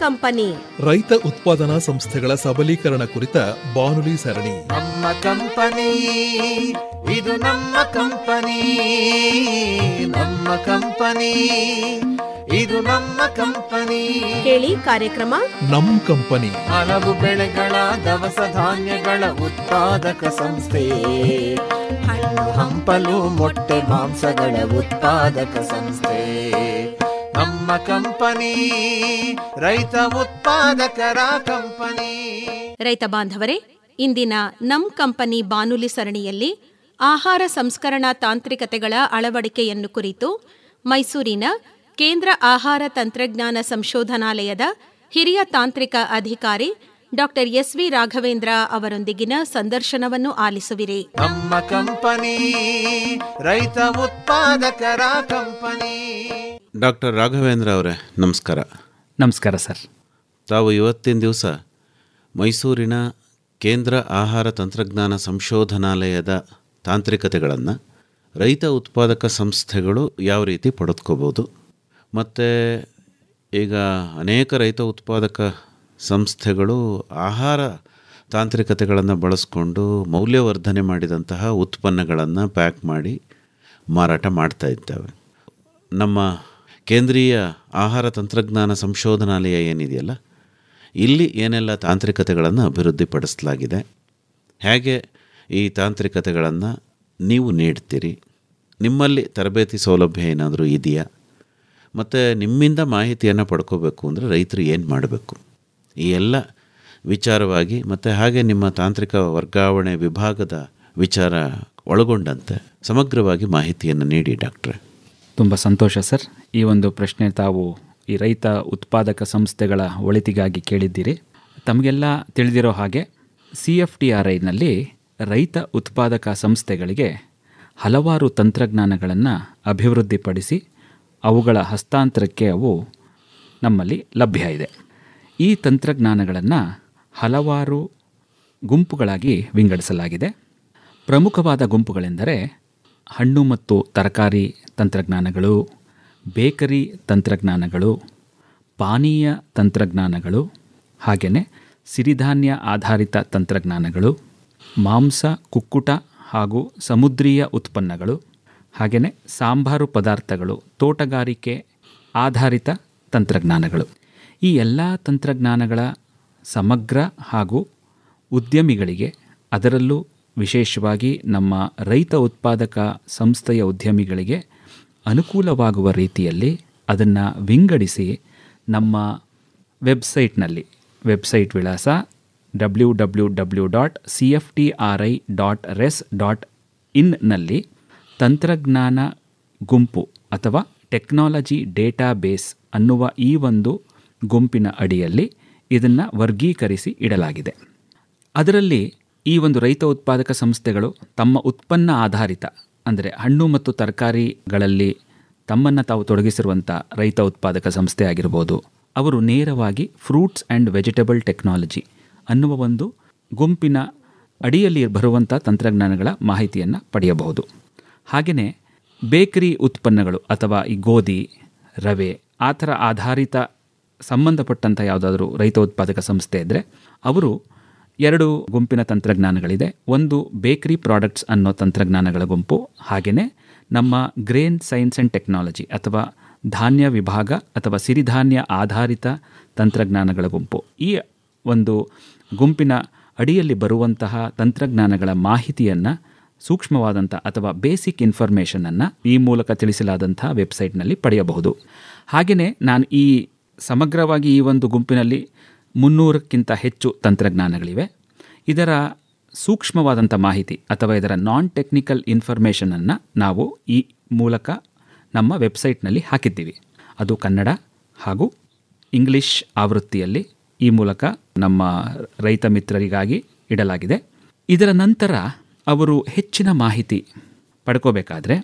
Company, ರೈತ ಉತ್ಪಾದನಾ ಸಂಸ್ಥೆಗಳ ಸಬಲೀಕರಣ ಕುರಿತ ಬಾನುಲಿ ಸರಣಿ. ನಮ್ಮ ಕಂಪನಿ, ಇದು ನಮ್ಮ ಕಂಪನಿ, ನಮ್ಮ ಕಂಪನಿ, ಇದು ನಮ್ಮ ಕಂಪನಿ. ಕೇಳಿ ಕಾರ್ಯಕ್ರಮ ನಮ್ ಕಂಪನಿ. ಹಲವು ಬೆಳೆಗಳ ದವಸ ಧಾನ್ಯಗಳ ಉತ್ಪಾದಕ ಸಂಸ್ಥೆ, ಹಣ್ಣು ಹಂಪಲು ಮೊಟ್ಟೆ ಮಾಂಸಗಳ ಉತ್ಪಾದಕ ಸಂಸ್ಥೆ. ನಮ್ಮ ಕಂಪನಿ ರೈತ ಉತ್ಪಾದಕರ ಕಂಪನಿ. ರೈತ ಬಾಂಧವರೇ, ಇಂದಿನ ನಮ್ ಕಂಪನಿ ಬಾನುಲಿ ಸರಣಿಯಲ್ಲಿ ಆಹಾರ ಸಂಸ್ಕರಣಾ ತಾಂತ್ರಿಕತೆಗಳ ಅಳವಡಿಕೆಯನ್ನು ಕುರಿತು ಮೈಸೂರಿನ ಕೇಂದ್ರ ಆಹಾರ ತಂತ್ರಜ್ಞಾನ ಸಂಶೋಧನಾಲಯದ ಹಿರಿಯ ತಾಂತ್ರಿಕ ಅಧಿಕಾರಿ ಡಾಕ್ಟರ್ ಎಸ್.ವಿ. ರಾಘವೇಂದ್ರ ಅವರೊಂದಿಗಿನ ಸಂದರ್ಶನವನ್ನು ಆಲಿಸುವಿರಿ. ನಮ್ಮ ಕಂಪನಿ ರೈತ ಉತ್ಪಾದಕರ ಕಂಪನಿ. ಡಾಕ್ಟರ್ ರಾಘವೇಂದ್ರ ಅವರೇ, ನಮಸ್ಕಾರ. ನಮಸ್ಕಾರ ಸರ್. ತಾವು ಇವತ್ತಿನ ದಿವಸ ಮೈಸೂರಿನ ಕೇಂದ್ರ ಆಹಾರ ತಂತ್ರಜ್ಞಾನ ಸಂಶೋಧನಾಲಯದ ತಾಂತ್ರಿಕತೆಗಳನ್ನು ರೈತ ಉತ್ಪಾದಕ ಸಂಸ್ಥೆಗಳು ಯಾವ ರೀತಿ ಪಡೆದುಕೋಬೋದು, ಮತ್ತು ಈಗ ಅನೇಕ ರೈತ ಉತ್ಪಾದಕ ಸಂಸ್ಥೆಗಳು ಆಹಾರ ತಾಂತ್ರಿಕತೆಗಳನ್ನು ಬಳಸ್ಕೊಂಡು ಮೌಲ್ಯವರ್ಧನೆ ಮಾಡಿದಂತಹ ಉತ್ಪನ್ನಗಳನ್ನು ಪ್ಯಾಕ್ ಮಾಡಿ ಮಾರಾಟ ಮಾಡ್ತಾ ಇದ್ದಾವೆ. ನಮ್ಮ ಕೇಂದ್ರೀಯ ಆಹಾರ ತಂತ್ರಜ್ಞಾನ ಸಂಶೋಧನಾಲಯ ಏನಿದೆಯಲ್ಲ, ಇಲ್ಲಿ ಏನೆಲ್ಲ ತಾಂತ್ರಿಕತೆಗಳನ್ನು ಅಭಿವೃದ್ಧಿಪಡಿಸಲಾಗಿದೆ, ಹೇಗೆ ಈ ತಾಂತ್ರಿಕತೆಗಳನ್ನು ನೀವು ನೀಡ್ತೀರಿ, ನಿಮ್ಮಲ್ಲಿ ತರಬೇತಿ ಸೌಲಭ್ಯ ಏನಾದರೂ ಇದೆಯಾ, ಮತ್ತು ನಿಮ್ಮಿಂದ ಮಾಹಿತಿಯನ್ನು ಪಡ್ಕೋಬೇಕು ಅಂದರೆ ರೈತರು ಏನು ಮಾಡಬೇಕು, ಈ ಎಲ್ಲ ವಿಚಾರವಾಗಿ ಮತ್ತು ಹಾಗೆ ನಿಮ್ಮ ತಾಂತ್ರಿಕ ವರ್ಗಾವಣೆ ವಿಭಾಗದ ವಿಚಾರ ಒಳಗೊಂಡಂತೆ ಸಮಗ್ರವಾಗಿ ಮಾಹಿತಿಯನ್ನು ನೀಡಿ ಡಾಕ್ಟ್ರೆ. ತುಂಬ ಸಂತೋಷ ಸರ್. ಈ ಒಂದು ಪ್ರಶ್ನೆ ತಾವು ಈ ರೈತ ಉತ್ಪಾದಕ ಸಂಸ್ಥೆಗಳ ಒಳಿತಿಗಾಗಿ ಕೇಳಿದ್ದೀರಿ. ತಮಗೆಲ್ಲ ತಿಳಿದಿರೋ ಹಾಗೆ CFTRIನಲ್ಲಿ ರೈತ ಉತ್ಪಾದಕ ಸಂಸ್ಥೆಗಳಿಗೆ ಹಲವಾರು ತಂತ್ರಜ್ಞಾನಗಳನ್ನು ಅಭಿವೃದ್ಧಿಪಡಿಸಿ ಅವುಗಳ ಹಸ್ತಾಂತರಕ್ಕೆ ಅವು ನಮ್ಮಲ್ಲಿ ಲಭ್ಯ ಇದೆ. ಈ ತಂತ್ರಜ್ಞಾನಗಳನ್ನು ಹಲವಾರು ಗುಂಪುಗಳಾಗಿ ವಿಂಗಡಿಸಲಾಗಿದೆ. ಪ್ರಮುಖವಾದ ಗುಂಪುಗಳೆಂದರೆ ಹಣ್ಣು ಮತ್ತು ತರಕಾರಿ ತಂತ್ರಜ್ಞಾನಗಳು, ಬೇಕರಿ ತಂತ್ರಜ್ಞಾನಗಳು, ಪಾನೀಯ ತಂತ್ರಜ್ಞಾನಗಳು, ಹಾಗೆಯೇ ಸಿರಿಧಾನ್ಯ ಆಧಾರಿತ ತಂತ್ರಜ್ಞಾನಗಳು, ಮಾಂಸ, ಕುಕ್ಕುಟ ಹಾಗೂ ಸಮುದ್ರೀಯ ಉತ್ಪನ್ನಗಳು, ಹಾಗೆಯೇ ಸಾಂಬಾರು ಪದಾರ್ಥಗಳು, ತೋಟಗಾರಿಕೆ ಆಧಾರಿತ ತಂತ್ರಜ್ಞಾನಗಳು. ಈ ಎಲ್ಲ ತಂತ್ರಜ್ಞಾನಗಳ ಸಮಗ್ರ ಹಾಗೂ ಉದ್ಯಮಿಗಳಿಗೆ, ಅದರಲ್ಲೂ ವಿಶೇಷವಾಗಿ ನಮ್ಮ ರೈತ ಉತ್ಪಾದಕ ಸಂಸ್ಥೆಯ ಉದ್ಯಮಿಗಳಿಗೆ ಅನುಕೂಲವಾಗುವ ರೀತಿಯಲ್ಲಿ ಅದನ್ನು ವಿಂಗಡಿಸಿ ನಮ್ಮ ವೆಬ್ಸೈಟ್ನಲ್ಲಿ, ವೆಬ್ಸೈಟ್ ವಿಳಾಸ www.cftri.res.in ತಂತ್ರಜ್ಞಾನ ಗುಂಪು ಅಥವಾ ಟೆಕ್ನಾಲಜಿ ಡೇಟಾಬೇಸ್ ಅನ್ನುವ ಈ ಒಂದು ಗುಂಪಿನ ಅಡಿಯಲ್ಲಿ ಇದನ್ನು ವರ್ಗೀಕರಿಸಿ ಇಡಲಾಗಿದೆ. ಅದರಲ್ಲಿ ಈ ಒಂದು ರೈತ ಉತ್ಪಾದಕ ಸಂಸ್ಥೆಗಳು ತಮ್ಮ ಉತ್ಪನ್ನ ಆಧಾರಿತ, ಅಂದರೆ ಹಣ್ಣು ಮತ್ತು ತರಕಾರಿಗಳಲ್ಲಿ ತಮ್ಮನ್ನು ತಾವು ತೊಡಗಿಸಿರುವಂಥ ರೈತ ಉತ್ಪಾದಕ ಸಂಸ್ಥೆ ಆಗಿರ್ಬೋದು, ಅವರು ನೇರವಾಗಿ ಫ್ರೂಟ್ಸ್ ಆ್ಯಂಡ್ ವೆಜಿಟೇಬಲ್ ಟೆಕ್ನಾಲಜಿ ಅನ್ನುವ ಒಂದು ಗುಂಪಿನ ಅಡಿಯಲ್ಲಿ ಬರುವಂಥ ತಂತ್ರಜ್ಞಾನಗಳ ಮಾಹಿತಿಯನ್ನು ಪಡೆಯಬಹುದು. ಹಾಗೆಯೇ ಬೇಕರಿ ಉತ್ಪನ್ನಗಳು ಅಥವಾ ಈ ಗೋಧಿ, ರವೆ ಆ ಥರ ಆಧಾರಿತ ಸಂಬಂಧಪಟ್ಟಂಥ ಯಾವುದಾದ್ರೂ ರೈತ ಉತ್ಪಾದಕ ಸಂಸ್ಥೆ ಇದ್ದರೆ ಅವರು ಎರಡು ಗುಂಪಿನ ತಂತ್ರಜ್ಞಾನಗಳಿದೆ. ಒಂದು ಬೇಕರಿ ಪ್ರಾಡಕ್ಟ್ಸ್ ಅನ್ನೋ ತಂತ್ರಜ್ಞಾನಗಳ ಗುಂಪು, ಹಾಗೆಯೇ ನಮ್ಮ ಗ್ರೇನ್ ಸೈನ್ಸ್ ಆ್ಯಂಡ್ ಟೆಕ್ನಾಲಜಿ ಅಥವಾ ಧಾನ್ಯ ವಿಭಾಗ ಅಥವಾ ಸಿರಿಧಾನ್ಯ ಆಧಾರಿತ ತಂತ್ರಜ್ಞಾನಗಳ ಗುಂಪು. ಈ ಒಂದು ಗುಂಪಿನ ಅಡಿಯಲ್ಲಿ ಬರುವಂತಹ ತಂತ್ರಜ್ಞಾನಗಳ ಮಾಹಿತಿಯನ್ನು ಸೂಕ್ಷ್ಮವಾದಂಥ ಅಥವಾ ಬೇಸಿಕ್ ಇನ್ಫಾರ್ಮೇಷನನ್ನು ಈ ಮೂಲಕ ತಿಳಿಸಲಾದಂಥ ವೆಬ್ಸೈಟ್ನಲ್ಲಿ ಪಡೆಯಬಹುದು. ಹಾಗೆಯೇ ನಾನು ಈ ಸಮಗ್ರವಾಗಿ ಈ ಒಂದು ಗುಂಪಿನಲ್ಲಿ 300ಕ್ಕಿಂತ ಹೆಚ್ಚು ತಂತ್ರಜ್ಞಾನಗಳಿವೆ. ಇದರ ಸೂಕ್ಷ್ಮವಾದಂಥ ಮಾಹಿತಿ ಅಥವಾ ಇದರ ನಾನ್ ಟೆಕ್ನಿಕಲ್ ಇನ್ಫಾರ್ಮೇಷನನ್ನು ನಾವು ಈ ಮೂಲಕ ನಮ್ಮ ವೆಬ್ಸೈಟ್ನಲ್ಲಿ ಹಾಕಿದ್ದೀವಿ. ಅದು ಕನ್ನಡ ಹಾಗೂ ಇಂಗ್ಲಿಷ್ ಆವೃತ್ತಿಯಲ್ಲಿ ಈ ಮೂಲಕ ನಮ್ಮ ರೈತ ಮಿತ್ರರಿಗಾಗಿ ಇಡಲಾಗಿದೆ. ಇದರ ನಂತರ ಅವರು ಹೆಚ್ಚಿನ ಮಾಹಿತಿ ಪಡ್ಕೋಬೇಕಾದ್ರೆ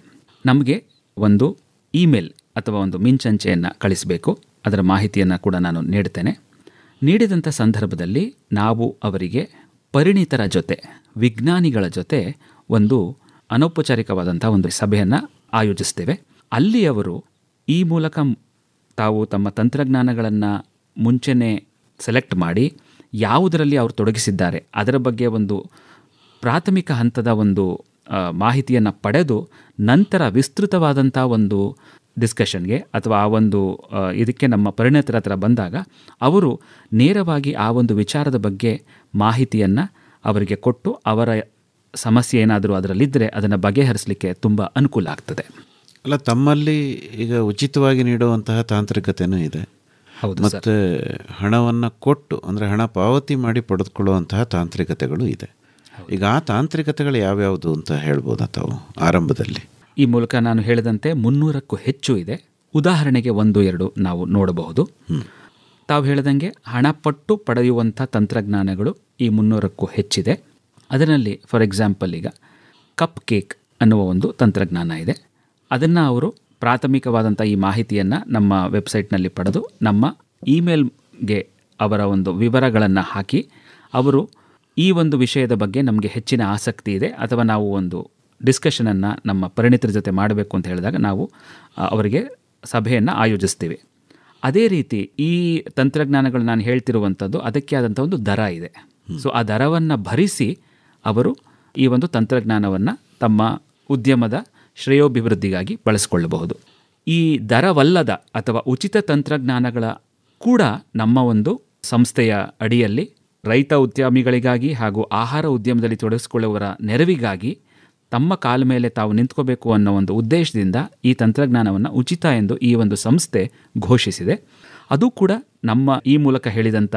ನಮಗೆ ಒಂದು ಇಮೇಲ್ ಅಥವಾ ಒಂದು ಮಿಂಚಂಚೆಯನ್ನು ಕಳಿಸಬೇಕು. ಅದರ ಮಾಹಿತಿಯನ್ನು ಕೂಡ ನಾನು ನೀಡ್ತೇನೆ. ನೀಡಿದಂಥ ಸಂದರ್ಭದಲ್ಲಿ ನಾವು ಅವರಿಗೆ ಪರಿಣಿತರ ಜೊತೆ, ವಿಜ್ಞಾನಿಗಳ ಜೊತೆ ಒಂದು ಅನೌಪಚಾರಿಕವಾದಂಥ ಒಂದು ಸಭೆಯನ್ನು ಆಯೋಜಿಸ್ತೇವೆ. ಅಲ್ಲಿ ಅವರು ಈ ಮೂಲಕ ತಾವು ತಮ್ಮ ತಂತ್ರಜ್ಞಾನಗಳನ್ನು ಮುಂಚೆನೇ ಸೆಲೆಕ್ಟ್ ಮಾಡಿ ಯಾವುದರಲ್ಲಿ ಅವರು ತೊಡಗಿಸಿದ್ದಾರೆ ಅದರ ಬಗ್ಗೆ ಒಂದು ಪ್ರಾಥಮಿಕ ಹಂತದ ಒಂದು ಮಾಹಿತಿಯನ್ನು ಪಡೆದು ನಂತರ ವಿಸ್ತೃತವಾದಂಥ ಒಂದು ಡಿಸ್ಕಷನ್ಗೆ ಅಥವಾ ಆ ಒಂದು ಇದಕ್ಕೆ ನಮ್ಮ ಪರಿಣಿತರ ಹತ್ರ ಬಂದಾಗ ಅವರು ನೇರವಾಗಿ ಆ ಒಂದು ವಿಚಾರದ ಬಗ್ಗೆ ಮಾಹಿತಿಯನ್ನು ಅವರಿಗೆ ಕೊಟ್ಟು ಅವರ ಸಮಸ್ಯೆ ಏನಾದರೂ ಅದರಲ್ಲಿದ್ದರೆ ಅದನ್ನು ಬಗೆಹರಿಸಲಿಕ್ಕೆ ತುಂಬ ಅನುಕೂಲ ಆಗ್ತದೆ. ಅಲ್ಲ, ತಮ್ಮಲ್ಲಿ ಈಗ ಉಚಿತವಾಗಿ ನೀಡುವಂತಹ ತಾಂತ್ರಿಕತೆಯೂ ಇದೆ, ಹೌದು, ಮತ್ತು ಹಣವನ್ನು ಕೊಟ್ಟು ಅಂದರೆ ಹಣ ಪಾವತಿ ಮಾಡಿ ಪಡೆದುಕೊಳ್ಳುವಂತಹ ತಾಂತ್ರಿಕತೆಗಳು ಇದೆ. ಈಗ ಆ ತಾಂತ್ರಿಕತೆಗಳು ಯಾವ್ಯಾವುದು ಅಂತ ಹೇಳ್ಬೋದಾ ತಾವು ಆರಂಭದಲ್ಲಿ? ಈ ಮೂಲಕ ನಾನು ಹೇಳಿದಂತೆ 300ಕ್ಕೂ ಹೆಚ್ಚು ಇದೆ. ಉದಾಹರಣೆಗೆ 1-2 ನಾವು ನೋಡಬಹುದು. ತಾವು ಹೇಳಿದಂಗೆ ಹಣಪಟ್ಟು ಪಡೆಯುವಂಥ ತಂತ್ರಜ್ಞಾನಗಳು ಈ 300ಕ್ಕೂ ಹೆಚ್ಚಿದೆ. ಅದರಲ್ಲಿ ಫಾರ್ ಎಕ್ಸಾಂಪಲ್ ಈಗ ಕಪ್ ಕೇಕ್ ಅನ್ನುವ ಒಂದು ತಂತ್ರಜ್ಞಾನ ಇದೆ. ಅದನ್ನು ಅವರು ಪ್ರಾಥಮಿಕವಾದಂಥ ಈ ಮಾಹಿತಿಯನ್ನು ನಮ್ಮ ವೆಬ್ಸೈಟ್ನಲ್ಲಿ ಪಡೆದು ನಮ್ಮ ಇಮೇಲ್ಗೆ ಅವರ ಒಂದು ವಿವರಗಳನ್ನು ಹಾಕಿ ಅವರು ಈ ಒಂದು ವಿಷಯದ ಬಗ್ಗೆ ನಮಗೆ ಹೆಚ್ಚಿನ ಆಸಕ್ತಿ ಇದೆ ಅಥವಾ ನಾವು ಒಂದು ಡಿಸ್ಕಷನನ್ನು ನಮ್ಮ ಪರಿಣಿತರ ಜೊತೆ ಮಾಡಬೇಕು ಅಂತ ಹೇಳಿದಾಗ ನಾವು ಅವರಿಗೆ ಸಭೆಯನ್ನು ಆಯೋಜಿಸ್ತೀವಿ. ಅದೇ ರೀತಿ ಈ ತಂತ್ರಜ್ಞಾನಗಳು ನಾನು ಹೇಳ್ತಿರುವಂಥದ್ದು ಅದಕ್ಕೆ ಆದಂಥ ಒಂದು ದರ ಇದೆ. ಸೊ ಆ ದರವನ್ನು ಭರಿಸಿ ಅವರು ಈ ಒಂದು ತಂತ್ರಜ್ಞಾನವನ್ನು ತಮ್ಮ ಉದ್ಯಮದ ಶ್ರೇಯೋಭಿವೃದ್ಧಿಗಾಗಿ ಬಳಸಿಕೊಳ್ಳಬಹುದು. ಈ ದರವಲ್ಲದ ಅಥವಾ ಉಚಿತ ತಂತ್ರಜ್ಞಾನಗಳ ಕೂಡ ನಮ್ಮ ಒಂದು ಸಂಸ್ಥೆಯ ಅಡಿಯಲ್ಲಿ ರೈತ ಉದ್ಯಮಿಗಳಿಗಾಗಿ ಹಾಗೂ ಆಹಾರ ಉದ್ಯಮದಲ್ಲಿ ತೊಡಗಿಸಿಕೊಳ್ಳುವವರ ನೆರವಿಗಾಗಿ ತಮ್ಮ ಕಾಲ ಮೇಲೆ ತಾವು ನಿಂತ್ಕೋಬೇಕು ಅನ್ನೋ ಒಂದು ಉದ್ದೇಶದಿಂದ ಈ ತಂತ್ರಜ್ಞಾನವನ್ನು ಉಚಿತ ಎಂದು ಈ ಒಂದು ಸಂಸ್ಥೆ ಘೋಷಿಸಿದೆ. ಅದು ಕೂಡ ನಮ್ಮ ಈ ಮೂಲಕ ಹೇಳಿದಂಥ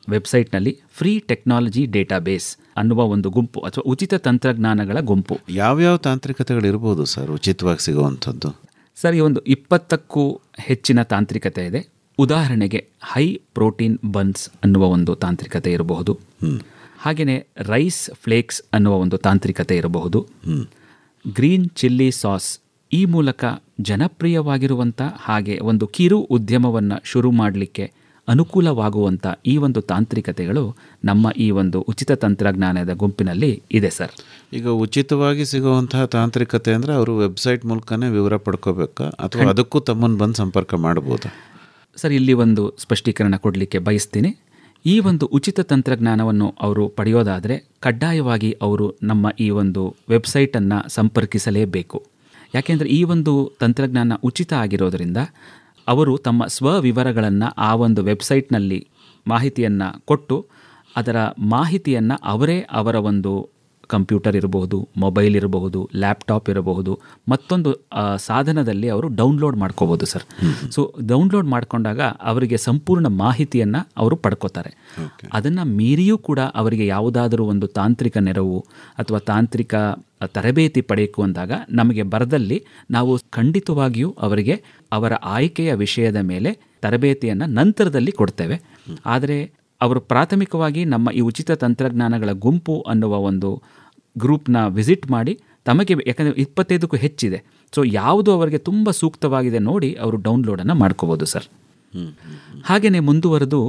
ವೆಬ್ಸೈಟ್ನಲ್ಲಿ ಫ್ರೀ ಟೆಕ್ನಾಲಜಿ ಡೇಟಾಬೇಸ್ ಅನ್ನುವ ಒಂದು ಗುಂಪು ಅಥವಾ ಉಚಿತ ತಂತ್ರಜ್ಞಾನಗಳ ಗುಂಪು. ಯಾವ್ಯಾವ ತಾಂತ್ರಿಕತೆಗಳಿರ್ಬೋದು ಸರ್ ಉಚಿತವಾಗಿ ಸಿಗುವಂಥದ್ದು? ಸರ್, ಈ ಒಂದು 20ಕ್ಕೂ ಹೆಚ್ಚಿನ ತಾಂತ್ರಿಕತೆ ಇದೆ. ಉದಾಹರಣೆಗೆ ಹೈ ಪ್ರೋಟೀನ್ ಬನ್ಸ್ ಅನ್ನುವ ಒಂದು ತಾಂತ್ರಿಕತೆ ಇರಬಹುದು. ಹಾಗೆಯೇ ರೈಸ್ ಫ್ಲೇಕ್ಸ್ ಅನ್ನುವ ಒಂದು ತಾಂತ್ರಿಕತೆ ಇರಬಹುದು. ಗ್ರೀನ್ ಚಿಲ್ಲಿ ಸಾಸ್ ಈ ಮೂಲಕ ಜನಪ್ರಿಯವಾಗಿರುವಂಥ ಹಾಗೆ ಒಂದು ಕಿರು ಉದ್ಯಮವನ್ನು ಶುರು ಮಾಡಲಿಕ್ಕೆ ಅನುಕೂಲವಾಗುವಂಥ ಈ ಒಂದು ತಾಂತ್ರಿಕತೆಗಳು ನಮ್ಮ ಈ ಒಂದು ಉಚಿತ ತಂತ್ರಜ್ಞಾನದ ಗುಂಪಿನಲ್ಲಿ ಇದೆ ಸರ್. ಈಗ ಉಚಿತವಾಗಿ ಸಿಗುವಂತಹ ತಾಂತ್ರಿಕತೆ ಅಂದರೆ ಅವರು ವೆಬ್ಸೈಟ್ ಮೂಲಕನೇ ವಿವರ ಪಡ್ಕೋಬೇಕಾ ಅಥವಾ ಅದಕ್ಕೂ ತಮ್ಮನ್ನು ಬಂದು ಸಂಪರ್ಕ ಮಾಡ್ಬೋದಾ? ಸರ್, ಇಲ್ಲಿ ಒಂದು ಸ್ಪಷ್ಟೀಕರಣ ಕೊಡಲಿಕ್ಕೆ ಬಯಸ್ತೀನಿ. ಈ ಒಂದು ಉಚಿತ ತಂತ್ರಜ್ಞಾನವನ್ನು ಅವರು ಪಡೆಯೋದಾದರೆ ಕಡ್ಡಾಯವಾಗಿ ಅವರು ನಮ್ಮ ಈ ಒಂದು ವೆಬ್ಸೈಟನ್ನು ಸಂಪರ್ಕಿಸಲೇಬೇಕು. ಯಾಕೆಂದರೆ ಈ ಒಂದು ತಂತ್ರಜ್ಞಾನ ಉಚಿತ ಆಗಿರೋದರಿಂದ ಅವರು ತಮ್ಮ ಸ್ವವಿವರಗಳನ್ನು ಆ ಒಂದು ವೆಬ್ಸೈಟ್ನಲ್ಲಿ ಮಾಹಿತಿಯನ್ನು ಕೊಟ್ಟು ಅದರ ಮಾಹಿತಿಯನ್ನು ಅವರೇ ಅವರ ಒಂದು ಕಂಪ್ಯೂಟರ್ ಇರಬಹುದು, ಮೊಬೈಲ್ ಇರಬಹುದು, ಲ್ಯಾಪ್ಟಾಪ್ ಇರಬಹುದು, ಮತ್ತೊಂದು ಸಾಧನದಲ್ಲಿ ಅವರು ಡೌನ್ಲೋಡ್ ಮಾಡ್ಕೋಬೋದು ಸರ್. ಸೊ ಡೌನ್ಲೋಡ್ ಮಾಡಿಕೊಂಡಾಗ ಅವರಿಗೆ ಸಂಪೂರ್ಣ ಮಾಹಿತಿಯನ್ನು ಅವರು ಪಡ್ಕೋತಾರೆ. ಅದನ್ನು ಮೀರಿಯೂ ಕೂಡ ಅವರಿಗೆ ಯಾವುದಾದರೂ ಒಂದು ತಾಂತ್ರಿಕ ನೆರವು ಅಥವಾ ತಾಂತ್ರಿಕ ತರಬೇತಿ ಪಡೆಯಬೇಕು ಅಂದಾಗ ನಮಗೆ ಬರದಲ್ಲಿ ನಾವು ಖಂಡಿತವಾಗಿಯೂ ಅವರಿಗೆ ಅವರ ಆಯ್ಕೆಯ ವಿಷಯದ ಮೇಲೆ ತರಬೇತಿಯನ್ನು ನಂತರದಲ್ಲಿ ಕೊಡ್ತೇವೆ. ಆದರೆ ಅವರು ಪ್ರಾಥಮಿಕವಾಗಿ ನಮ್ಮ ಈ ಉಚಿತ ತಂತ್ರಜ್ಞಾನಗಳ ಗುಂಪು ಅನ್ನುವ ಒಂದು ಗ್ರೂಪ್ನ ವಿಸಿಟ್ ಮಾಡಿ ತಮಗೆ ಯಾಕಂದರೆ 25ಕ್ಕೂ ಹೆಚ್ಚಿದೆ. ಸೊ ಯಾವುದು ಅವರಿಗೆ ತುಂಬ ಸೂಕ್ತವಾಗಿದೆ ನೋಡಿ ಅವರು ಡೌನ್ಲೋಡನ್ನು ಮಾಡ್ಕೋಬೋದು ಸರ್. ಹಾಗೆಯೇ ಮುಂದುವರೆದು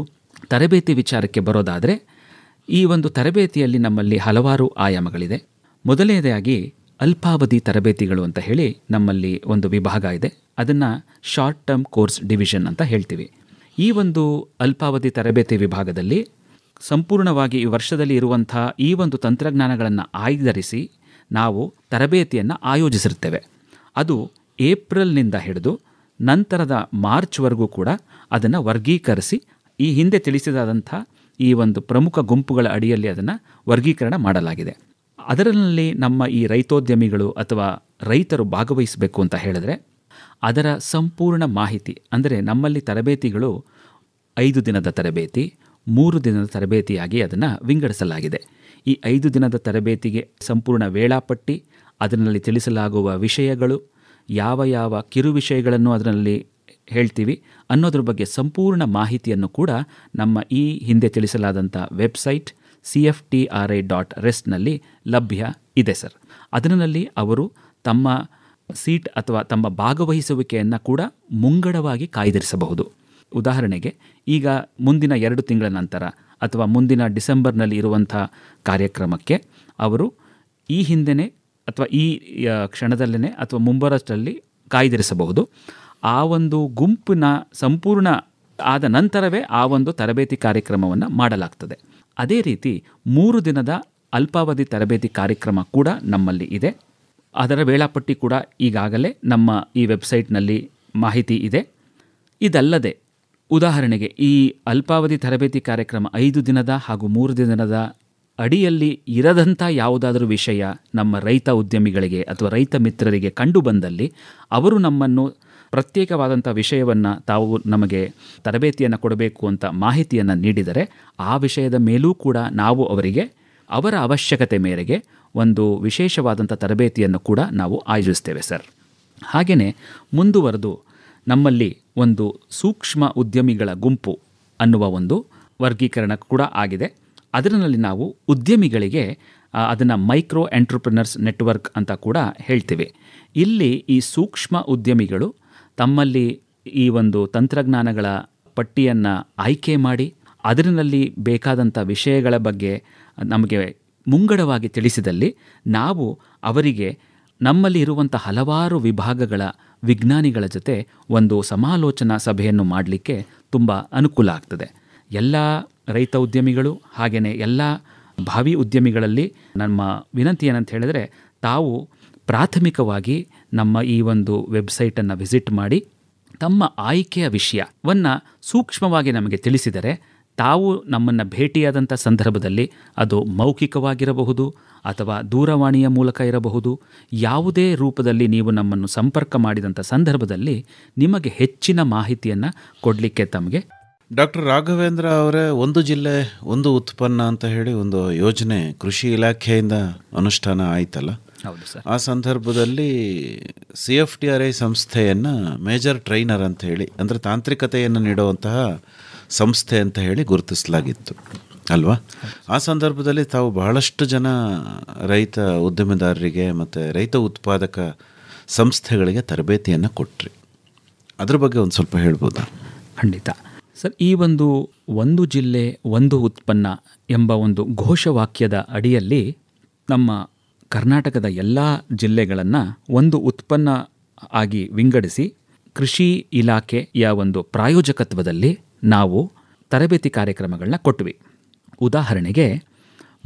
ತರಬೇತಿ ವಿಚಾರಕ್ಕೆ ಬರೋದಾದರೆ ಈ ಒಂದು ತರಬೇತಿಯಲ್ಲಿ ನಮ್ಮಲ್ಲಿ ಹಲವಾರು ಆಯಾಮಗಳಿದೆ. ಮೊದಲನೇದಾಗಿ ಅಲ್ಪಾವಧಿ ತರಬೇತಿಗಳು ಅಂತ ಹೇಳಿ ನಮ್ಮಲ್ಲಿ ಒಂದು ವಿಭಾಗ ಇದೆ. ಅದನ್ನು ಶಾರ್ಟ್ ಟರ್ಮ್ ಕೋರ್ಸ್ ಡಿವಿಷನ್ ಅಂತ ಹೇಳ್ತೀವಿ. ಈ ಒಂದು ಅಲ್ಪಾವಧಿ ತರಬೇತಿ ವಿಭಾಗದಲ್ಲಿ ಸಂಪೂರ್ಣವಾಗಿ ಈ ವರ್ಷದಲ್ಲಿ ಇರುವಂಥ ಈ ಒಂದು ತಂತ್ರಜ್ಞಾನಗಳನ್ನು ಆಧರಿಸಿ ನಾವು ತರಬೇತಿಯನ್ನು ಆಯೋಜಿಸಿರ್ತೇವೆ. ಅದು ಏಪ್ರಿಲ್ನಿಂದ ಹಿಡಿದು ನಂತರದ ಮಾರ್ಚ್ವರೆಗೂ ಕೂಡ ಅದನ್ನು ವರ್ಗೀಕರಿಸಿ ಈ ಹಿಂದೆ ತಿಳಿಸಿದಂಥ ಈ ಒಂದು ಪ್ರಮುಖ ಗುಂಪುಗಳ ಅಡಿಯಲ್ಲಿ ಅದನ್ನು ವರ್ಗೀಕರಣ ಮಾಡಲಾಗಿದೆ. ಅದರಲ್ಲಿ ನಮ್ಮ ಈ ರೈತೋದ್ಯಮಿಗಳು ಅಥವಾ ರೈತರು ಭಾಗವಹಿಸಬೇಕು ಅಂತ ಹೇಳಿದ್ರೆ ಅದರ ಸಂಪೂರ್ಣ ಮಾಹಿತಿ ಅಂದರೆ ನಮ್ಮಲ್ಲಿ ತರಬೇತಿಗಳು 5 ದಿನದ ತರಬೇತಿ, 3 ದಿನದ ತರಬೇತಿಯಾಗಿ ಅದನ್ನು ವಿಂಗಡಿಸಲಾಗಿದೆ. ಈ 5 ದಿನದ ತರಬೇತಿಗೆ ಸಂಪೂರ್ಣ ವೇಳಾಪಟ್ಟಿ, ಅದರಲ್ಲಿ ತಿಳಿಸಲಾಗುವ ವಿಷಯಗಳು, ಯಾವ ಯಾವ ಕಿರು ವಿಷಯಗಳನ್ನು ಅದರಲ್ಲಿ ಹೇಳ್ತೀವಿ ಅನ್ನೋದ್ರ ಬಗ್ಗೆ ಸಂಪೂರ್ಣ ಮಾಹಿತಿಯನ್ನು ಕೂಡ ನಮ್ಮ ಈ ಹಿಂದೆ ತಿಳಿಸಲಾದಂಥ ವೆಬ್ಸೈಟ್ cftri.rest ಲಭ್ಯ ಇದೆ ಸರ್. ಅದರಲ್ಲಿ ಅವರು ತಮ್ಮ ಸೀಟ್ ಅಥವಾ ತಮ್ಮ ಭಾಗವಹಿಸುವಿಕೆಯನ್ನು ಕೂಡ ಮುಂಗಡವಾಗಿ ಕಾಯ್ದಿರಿಸಬಹುದು. ಉದಾಹರಣೆಗೆ ಈಗ ಮುಂದಿನ 2 ತಿಂಗಳ ನಂತರ ಅಥವಾ ಮುಂದಿನ ಡಿಸೆಂಬರ್ನಲ್ಲಿ ಇರುವಂಥ ಕಾರ್ಯಕ್ರಮಕ್ಕೆ ಅವರು ಈ ಹಿಂದೆಯೇ ಅಥವಾ ಈ ಕ್ಷಣದಲ್ಲೇ ಅಥವಾ ಮುಂಬರೋಷ್ಟರಲ್ಲಿ ಕಾಯ್ದಿರಿಸಬಹುದು. ಆ ಒಂದು ಗುಂಪಿನ ಸಂಪೂರ್ಣ ಆದ ನಂತರವೇ ಆ ಒಂದು ತರಬೇತಿ ಕಾರ್ಯಕ್ರಮವನ್ನು ಮಾಡಲಾಗ್ತದೆ. ಅದೇ ರೀತಿ 3 ದಿನದ ಅಲ್ಪಾವಧಿ ತರಬೇತಿ ಕಾರ್ಯಕ್ರಮ ಕೂಡ ನಮ್ಮಲ್ಲಿ ಇದೆ. ಅದರ ವೇಳಾಪಟ್ಟಿ ಕೂಡ ಈಗಾಗಲೇ ನಮ್ಮ ಈ ವೆಬ್ಸೈಟ್ನಲ್ಲಿ ಮಾಹಿತಿ ಇದೆ. ಇದಲ್ಲದೆ ಉದಾಹರಣೆಗೆ ಈ ಅಲ್ಪಾವಧಿ ತರಬೇತಿ ಕಾರ್ಯಕ್ರಮ 5 ದಿನದ ಹಾಗೂ 3 ದಿನದ ಅಡಿಯಲ್ಲಿ ಇರದಂಥ ಯಾವುದಾದ್ರೂ ವಿಷಯ ನಮ್ಮ ರೈತ ಉದ್ಯಮಿಗಳಿಗೆ ಅಥವಾ ರೈತ ಮಿತ್ರರಿಗೆ ಕಂಡು ಬಂದಲ್ಲಿ ಅವರು ನಮ್ಮನ್ನು ಪ್ರತ್ಯೇಕವಾದಂಥ ವಿಷಯವನ್ನು ತಾವು ನಮಗೆ ತರಬೇತಿಯನ್ನು ಕೊಡಬೇಕು ಅಂತ ಮಾಹಿತಿಯನ್ನು ನೀಡಿದರೆ ಆ ವಿಷಯದ ಮೇಲೂ ಕೂಡ ನಾವು ಅವರಿಗೆ ಅವರ ಅವಶ್ಯಕತೆ ಮೇರೆಗೆ ಒಂದು ವಿಶೇಷವಾದಂಥ ತರಬೇತಿಯನ್ನು ಕೂಡ ನಾವು ಆಯೋಜಿಸ್ತೇವೆ ಸರ್. ಹಾಗೆಯೇ ಮುಂದುವರೆದು ನಮ್ಮಲ್ಲಿ ಒಂದು ಸೂಕ್ಷ್ಮ ಉದ್ಯಮಿಗಳ ಗುಂಪು ಅನ್ನುವ ಒಂದು ವರ್ಗೀಕರಣ ಕೂಡ ಆಗಿದೆ. ಅದರಲ್ಲಿ ನಾವು ಉದ್ಯಮಿಗಳಿಗೆ ಅದನ್ನು ಮೈಕ್ರೋ ಎಂಟ್ರಪ್ರಿನರ್ಸ್ ನೆಟ್ವರ್ಕ್ ಅಂತ ಕೂಡ ಹೇಳ್ತೀವಿ. ಇಲ್ಲಿ ಈ ಸೂಕ್ಷ್ಮ ಉದ್ಯಮಿಗಳು ತಮ್ಮಲ್ಲಿ ಈ ಒಂದು ತಂತ್ರಜ್ಞಾನಗಳ ಪಟ್ಟಿಯನ್ನು ಆಯ್ಕೆ ಮಾಡಿ ಅದರಲ್ಲಿ ಬೇಕಾದಂಥ ವಿಷಯಗಳ ಬಗ್ಗೆ ನಮಗೆ ಮುಂಗಡವಾಗಿ ತಿಳಿಸಿದಲ್ಲಿ ನಾವು ಅವರಿಗೆ ನಮ್ಮಲ್ಲಿ ಇರುವಂಥ ಹಲವಾರು ವಿಭಾಗಗಳ ವಿಜ್ಞಾನಿಗಳ ಜೊತೆ ಒಂದು ಸಮಾಲೋಚನಾ ಸಭೆಯನ್ನು ಮಾಡಲಿಕ್ಕೆ ತುಂಬ ಅನುಕೂಲ ಆಗ್ತದೆ. ಎಲ್ಲ ರೈತ ಉದ್ಯಮಿಗಳು ಹಾಗೆಯೇ ಎಲ್ಲ ಭಾವಿ ಉದ್ಯಮಿಗಳಲ್ಲಿ ನಮ್ಮ ವಿನಂತಿ ಏನಂತ ಹೇಳಿದರೆ, ತಾವು ಪ್ರಾಥಮಿಕವಾಗಿ ನಮ್ಮ ಈ ಒಂದು ವೆಬ್ಸೈಟನ್ನು ವಿಸಿಟ್ ಮಾಡಿ ತಮ್ಮ ಆಯ್ಕೆಯ ವಿಷಯವನ್ನು ಸೂಕ್ಷ್ಮವಾಗಿ ನಮಗೆ ತಿಳಿಸಿದರೆ ತಾವು ನಮ್ಮನ್ನು ಭೇಟಿಯಾದಂಥ ಸಂದರ್ಭದಲ್ಲಿ ಅದು ಮೌಖಿಕವಾಗಿರಬಹುದು ಅಥವಾ ದೂರವಾಣಿಯ ಮೂಲಕ ಇರಬಹುದು, ಯಾವುದೇ ರೂಪದಲ್ಲಿ ನೀವು ನಮ್ಮನ್ನು ಸಂಪರ್ಕ ಮಾಡಿದಂಥ ಸಂದರ್ಭದಲ್ಲಿ ನಿಮಗೆ ಹೆಚ್ಚಿನ ಮಾಹಿತಿಯನ್ನು ಕೊಡಲಿಕ್ಕೆ ತಮಗೆ. ಡಾಕ್ಟರ್ ರಾಘವೇಂದ್ರ ಅವರೇ, ಒಂದು ಜಿಲ್ಲೆ ಒಂದು ಉತ್ಪನ್ನ ಅಂತ ಹೇಳಿ ಒಂದು ಯೋಜನೆ ಕೃಷಿ ಇಲಾಖೆಯಿಂದ ಅನುಷ್ಠಾನ ಆಯ್ತಲ್ಲ? ಹೌದು ಸರ್. ಆ ಸಂದರ್ಭದಲ್ಲಿ CFTRI ಸಂಸ್ಥೆಯನ್ನು ಮೇಜರ್ ಟ್ರೈನರ್ ಅಂತ ಹೇಳಿ, ಅಂದರೆ ತಾಂತ್ರಿಕತೆಯನ್ನು ನೀಡುವಂತಹ ಸಂಸ್ಥೆ ಅಂತ ಹೇಳಿ ಗುರುತಿಸಲಾಗಿತ್ತು ಅಲ್ವಾ? ಆ ಸಂದರ್ಭದಲ್ಲಿ ತಾವು ಬಹಳಷ್ಟು ಜನ ರೈತ ಉದ್ಯಮಿದಾರರಿಗೆ ಮತ್ತು ರೈತ ಉತ್ಪಾದಕ ಸಂಸ್ಥೆಗಳಿಗೆ ತರಬೇತಿಯನ್ನು ಕೊಟ್ರಿ. ಅದ್ರ ಬಗ್ಗೆ ಒಂದು ಸ್ವಲ್ಪ ಹೇಳ್ಬೋದಾ? ಖಂಡಿತ ಸರ್. ಈ ಒಂದು ಜಿಲ್ಲೆ ಒಂದು ಉತ್ಪನ್ನ ಎಂಬ ಒಂದು ಘೋಷವಾಕ್ಯದ ಅಡಿಯಲ್ಲಿ ನಮ್ಮ ಕರ್ನಾಟಕದ ಎಲ್ಲ ಜಿಲ್ಲೆಗಳನ್ನು ಒಂದು ಉತ್ಪನ್ನ ಆಗಿ ವಿಂಗಡಿಸಿ ಕೃಷಿ ಇಲಾಖೆಯ ಒಂದು ಪ್ರಾಯೋಜಕತ್ವದಲ್ಲಿ ನಾವು ತರಬೇತಿ ಕಾರ್ಯಕ್ರಮಗಳನ್ನ ಕೊಟ್ವಿ. ಉದಾಹರಣೆಗೆ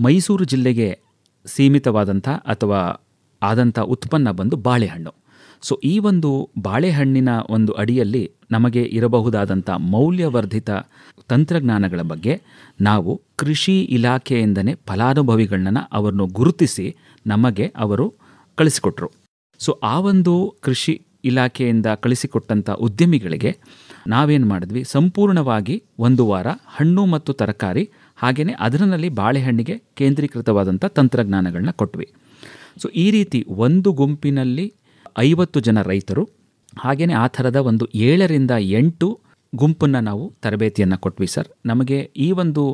ಮೈಸೂರು ಜಿಲ್ಲೆಗೆ ಸೀಮಿತವಾದಂಥ ಅಥವಾ ಆದಂಥ ಉತ್ಪನ್ನ ಬಂದು ಬಾಳೆಹಣ್ಣು. ಸೊ ಈ ಒಂದು ಬಾಳೆಹಣ್ಣಿನ ಒಂದು ಅಡಿಯಲ್ಲಿ ನಮಗೆ ಇರಬಹುದಾದಂಥ ಮೌಲ್ಯವರ್ಧಿತ ತಂತ್ರಜ್ಞಾನಗಳ ಬಗ್ಗೆ ನಾವು ಕೃಷಿ ಇಲಾಖೆಯಿಂದನೇ ಫಲಾನುಭವಿಗಳನ್ನ ಅವರನ್ನು ಗುರುತಿಸಿ ನಮಗೆ ಅವರು ಕಳಿಸಿಕೊಟ್ರು. ಸೊ ಆ ಒಂದು ಕೃಷಿ ಇಲಾಖೆಯಿಂದ ಕಳಿಸಿಕೊಟ್ಟಂಥ ಉದ್ಯಮಿಗಳಿಗೆ ನಾವೇನು ಮಾಡಿದ್ವಿ, ಸಂಪೂರ್ಣವಾಗಿ 1 ವಾರ ಹಣ್ಣು ಮತ್ತು ತರಕಾರಿ ಹಾಗೆಯೇ ಅದರಲ್ಲಿ ಬಾಳೆಹಣ್ಣಿಗೆ ಕೇಂದ್ರೀಕೃತವಾದಂಥ ತಂತ್ರಜ್ಞಾನಗಳನ್ನ ಕೊಟ್ವಿ. ಸೊ ಈ ರೀತಿ ಒಂದು ಗುಂಪಿನಲ್ಲಿ 50 ಜನ ರೈತರು ಹಾಗೆಯೇ ಆ ಥರದ ಒಂದು 7ರಿಂದ 8 ಗುಂಪನ್ನು ನಾವು ತರಬೇತಿಯನ್ನು ಕೊಟ್ವಿ ಸರ್. ನಮಗೆ ಈ ಒಂದು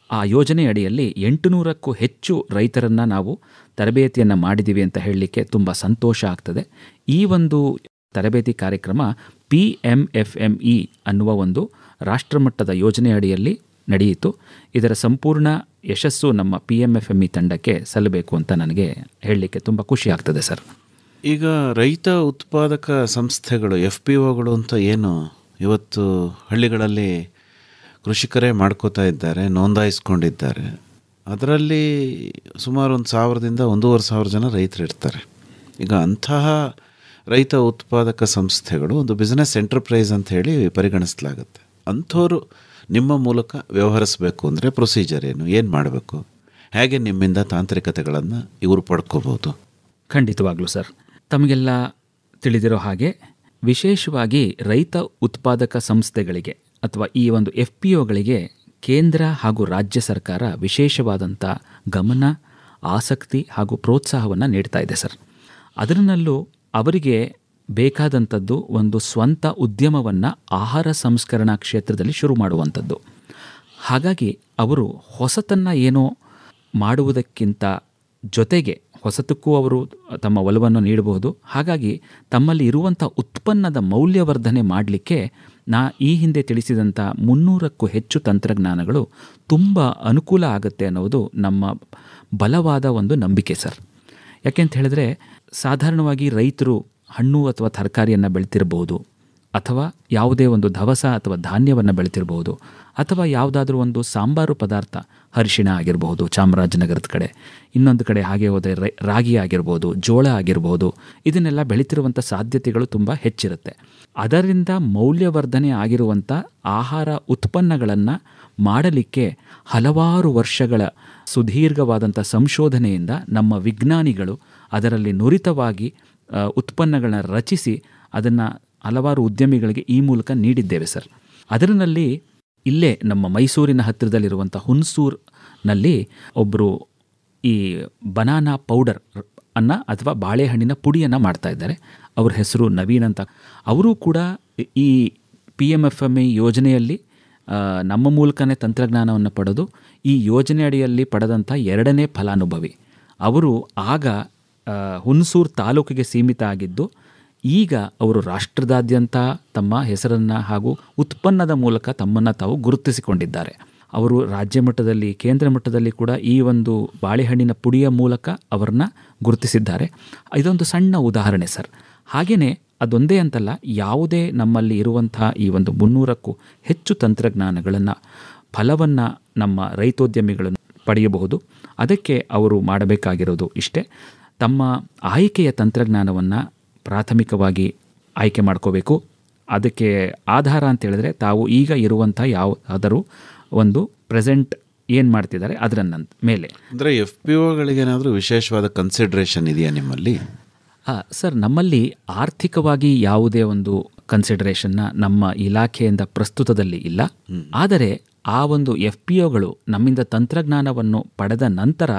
ಆ ಯೋಜನೆ ಅಡಿಯಲ್ಲಿ 800ಕ್ಕೂ ಹೆಚ್ಚು ರೈತರನ್ನು ನಾವು ತರಬೇತಿಯನ್ನು ಮಾಡಿದ್ದೀವಿ ಅಂತ ಹೇಳಲಿಕ್ಕೆ ತುಂಬ ಸಂತೋಷ ಆಗ್ತದೆ. ಈ ಒಂದು ತರಬೇತಿ ಕಾರ್ಯಕ್ರಮ PMFME ಅನ್ನುವ ಒಂದು ರಾಷ್ಟ್ರಮಟ್ಟದ ಯೋಜನೆ ಅಡಿಯಲ್ಲಿ ನಡೆಯಿತು. ಇದರ ಸಂಪೂರ್ಣ ಯಶಸ್ಸು ನಮ್ಮ PMFME ತಂಡಕ್ಕೆ ಸಲ್ಲಬೇಕು ಅಂತ ನನಗೆ ಹೇಳಲಿಕ್ಕೆ ತುಂಬ ಖುಷಿ ಆಗ್ತದೆ ಸರ್. ಈಗ ರೈತ ಉತ್ಪಾದಕ ಸಂಸ್ಥೆಗಳು FPOಗಳು ಅಂತ ಏನು ಇವತ್ತು ಹಳ್ಳಿಗಳಲ್ಲಿ ಕೃಷಿಕರೇ ಮಾಡ್ಕೋತಾ ಇದ್ದಾರೆ, ನೋಂದಾಯಿಸ್ಕೊಂಡಿದ್ದಾರೆ. ಅದರಲ್ಲಿ ಸುಮಾರು 1,000ದಿಂದ 1,500 ಜನ ರೈತರು ಇರ್ತಾರೆ. ಈಗ ಅಂತಹ ರೈತ ಉತ್ಪಾದಕ ಸಂಸ್ಥೆಗಳು ಒಂದು ಬಿಸ್ನೆಸ್ ಎಂಟರ್ಪ್ರೈಸ್ ಅಂತ ಹೇಳಿ ಪರಿಗಣಿಸಲಾಗುತ್ತೆ. ಅಂಥವರು ನಿಮ್ಮ ಮೂಲಕ ವ್ಯವಹರಿಸಬೇಕು ಅಂದರೆ ಪ್ರೊಸೀಜರ್ ಏನು ಮಾಡಬೇಕು, ಹೇಗೆ ನಿಮ್ಮಿಂದ ತಾಂತ್ರಿಕತೆಗಳನ್ನು ಇವರು ಪಡ್ಕೋಬೋದು? ಖಂಡಿತವಾಗ್ಲೂ ಸರ್. ತಮಗೆಲ್ಲ ತಿಳಿದಿರೋ ಹಾಗೆ ವಿಶೇಷವಾಗಿ ರೈತ ಉತ್ಪಾದಕ ಸಂಸ್ಥೆಗಳಿಗೆ ಅಥವಾ ಈ ಒಂದು FPOಗಳಿಗೆ ಕೇಂದ್ರ ಹಾಗೂ ರಾಜ್ಯ ಸರ್ಕಾರ ವಿಶೇಷವಾದಂಥ ಗಮನ, ಆಸಕ್ತಿ ಹಾಗೂ ಪ್ರೋತ್ಸಾಹವನ್ನು ನೀಡ್ತಾ ಇದೆ ಸರ್. ಅದರಲ್ಲೂ ಅವರಿಗೆ ಬೇಕಾದಂಥದ್ದು ಒಂದು ಸ್ವಂತ ಉದ್ಯಮವನ್ನು ಆಹಾರ ಸಂಸ್ಕರಣಾ ಕ್ಷೇತ್ರದಲ್ಲಿ ಶುರು ಮಾಡುವಂಥದ್ದು. ಹಾಗಾಗಿ ಅವರು ಹೊಸತನ್ನು ಏನೋ ಮಾಡುವುದಕ್ಕಿಂತ ಜೊತೆಗೆ ಹೊಸತಕ್ಕೂ ಅವರು ತಮ್ಮ ಒಲವನ್ನು ನೀಡಬಹುದು. ಹಾಗಾಗಿ ತಮ್ಮಲ್ಲಿ ಇರುವಂಥ ಉತ್ಪನ್ನದ ಮೌಲ್ಯವರ್ಧನೆ ಮಾಡಲಿಕ್ಕೆ ಈ ಹಿಂದೆ ತಿಳಿಸಿದಂಥ 300ಕ್ಕೂ ಹೆಚ್ಚು ತಂತ್ರಜ್ಞಾನಗಳು ತುಂಬ ಅನುಕೂಲ ಆಗುತ್ತೆ ಅನ್ನೋದು ನಮ್ಮ ಬಲವಾದ ಒಂದು ನಂಬಿಕೆ ಸರ್. ಯಾಕೆಂತ ಹೇಳಿದ್ರೆ, ಸಾಧಾರಣವಾಗಿ ರೈತರು ಹಣ್ಣು ಅಥವಾ ತರಕಾರಿಯನ್ನು ಬೆಳ್ತಿರಬಹುದು, ಅಥವಾ ಯಾವುದೇ ಒಂದು ದವಸ ಅಥವಾ ಧಾನ್ಯವನ್ನು ಬೆಳಿತಿರಬಹುದು, ಅಥವಾ ಯಾವುದಾದ್ರೂ ಒಂದು ಸಾಂಬಾರು ಪದಾರ್ಥ, ಅರಿಶಿಣ ಆಗಿರಬಹುದು ಚಾಮರಾಜನಗರದ ಕಡೆ, ಇನ್ನೊಂದು ಕಡೆ ಹಾಗೆ ಹೋದರೆ ರಾಗಿ ಆಗಿರ್ಬೋದು, ಜೋಳ ಆಗಿರ್ಬೋದು, ಇದನ್ನೆಲ್ಲ ಬೆಳೀತಿರುವಂಥ ಸಾಧ್ಯತೆಗಳು ತುಂಬ ಹೆಚ್ಚಿರುತ್ತೆ. ಅದರಿಂದ ಮೌಲ್ಯವರ್ಧನೆ ಆಗಿರುವಂಥ ಆಹಾರ ಉತ್ಪನ್ನಗಳನ್ನು ಮಾಡಲಿಕ್ಕೆ ಹಲವಾರು ವರ್ಷಗಳ ಸುದೀರ್ಘವಾದಂಥ ಸಂಶೋಧನೆಯಿಂದ ನಮ್ಮ ವಿಜ್ಞಾನಿಗಳು ಅದರಲ್ಲಿ ನುರಿತವಾಗಿ ಉತ್ಪನ್ನಗಳನ್ನ ರಚಿಸಿ ಅದನ್ನು ಹಲವಾರು ಉದ್ಯಮಿಗಳಿಗೆ ಈ ಮೂಲಕ ನೀಡಿದ್ದೇವೆ ಸರ್. ಅದರಲ್ಲಿ ಇಲ್ಲೇ ನಮ್ಮ ಮೈಸೂರಿನ ಹತ್ತಿರದಲ್ಲಿರುವಂಥ ಹುಣಸೂರಿನಲ್ಲಿ ಒಬ್ಬರು ಈ ಬನಾನಾ ಪೌಡರ್ ಅನ್ನು ಅಥವಾ ಬಾಳೆಹಣ್ಣಿನ ಪುಡಿಯನ್ನು ಮಾಡ್ತಾ ಇದ್ದಾರೆ. ಅವ್ರ ಹೆಸರು ನವೀನ್ ಅಂತ. ಅವರು ಕೂಡ ಈ PMFME ಯೋಜನೆಯಲ್ಲಿ ನಮ್ಮ ಮೂಲಕನೇ ತಂತ್ರಜ್ಞಾನವನ್ನು ಪಡೆದು ಈ ಯೋಜನೆ ಅಡಿಯಲ್ಲಿ ಪಡೆದಂಥ 2ನೇ ಫಲಾನುಭವಿ. ಅವರು ಆಗ ಹುಣಸೂರು ತಾಲೂಕಿಗೆ ಸೀಮಿತ ಆಗಿದ್ದು, ಈಗ ಅವರು ರಾಷ್ಟ್ರದಾದ್ಯಂತ ತಮ್ಮ ಹೆಸರನ್ನು ಹಾಗೂ ಉತ್ಪನ್ನದ ಮೂಲಕ ತಮ್ಮನ್ನು ತಾವು ಗುರುತಿಸಿಕೊಂಡಿದ್ದಾರೆ. ಅವರು ರಾಜ್ಯ ಮಟ್ಟದಲ್ಲಿ, ಕೇಂದ್ರ ಮಟ್ಟದಲ್ಲಿ ಕೂಡ ಈ ಒಂದು ಬಾಳೆಹಣ್ಣಿನ ಪುಡಿಯ ಮೂಲಕ ಅವರನ್ನ ಗುರುತಿಸಿದ್ದಾರೆ. ಇದೊಂದು ಸಣ್ಣ ಉದಾಹರಣೆ ಸರ್. ಹಾಗೆಯೇ ಅದೊಂದೇ ಅಂತಲ್ಲ, ಯಾವುದೇ ನಮ್ಮಲ್ಲಿ ಇರುವಂಥ ಈ ಒಂದು 300ಕ್ಕೂ ಹೆಚ್ಚು ತಂತ್ರಜ್ಞಾನಗಳನ್ನು ಫಲವನ್ನು ನಮ್ಮ ರೈತೋದ್ಯಮಿಗಳನ್ನು ಪಡೆಯಬಹುದು. ಅದಕ್ಕೆ ಅವರು ಮಾಡಬೇಕಾಗಿರೋದು ಇಷ್ಟೇ, ತಮ್ಮ ಆಯ್ಕೆಯ ತಂತ್ರಜ್ಞಾನವನ್ನು ಪ್ರಾಥಮಿಕವಾಗಿ ಆಯ್ಕೆ ಮಾಡ್ಕೋಬೇಕು. ಅದಕ್ಕೆ ಆಧಾರ ಅಂತ ಹೇಳಿದ್ರೆ ತಾವು ಈಗ ಇರುವಂಥ ಯಾವುದಾದರೂ ಒಂದು ಪ್ರೆಸೆಂಟ್ ಏನು ಮಾಡ್ತಿದ್ದಾರೆ ಅದರ ಮೇಲೆ. ಅಂದರೆ FPOಗಳಿಗೇನಾದರೂ ವಿಶೇಷವಾದ ಕನ್ಸಿಡ್ರೇಷನ್ ಇದೆಯಾ ನಿಮ್ಮಲ್ಲಿ? ಸರ್, ನಮ್ಮಲ್ಲಿ ಆರ್ಥಿಕವಾಗಿ ಯಾವುದೇ ಒಂದು ಕನ್ಸಿಡರೇಷನ್ನ ನಮ್ಮ ಇಲಾಖೆಯಿಂದ ಪ್ರಸ್ತುತದಲ್ಲಿ ಇಲ್ಲ. ಆದರೆ ಆ ಒಂದು FPOಗಳು ನಮ್ಮಿಂದ ತಂತ್ರಜ್ಞಾನವನ್ನು ಪಡೆದ ನಂತರ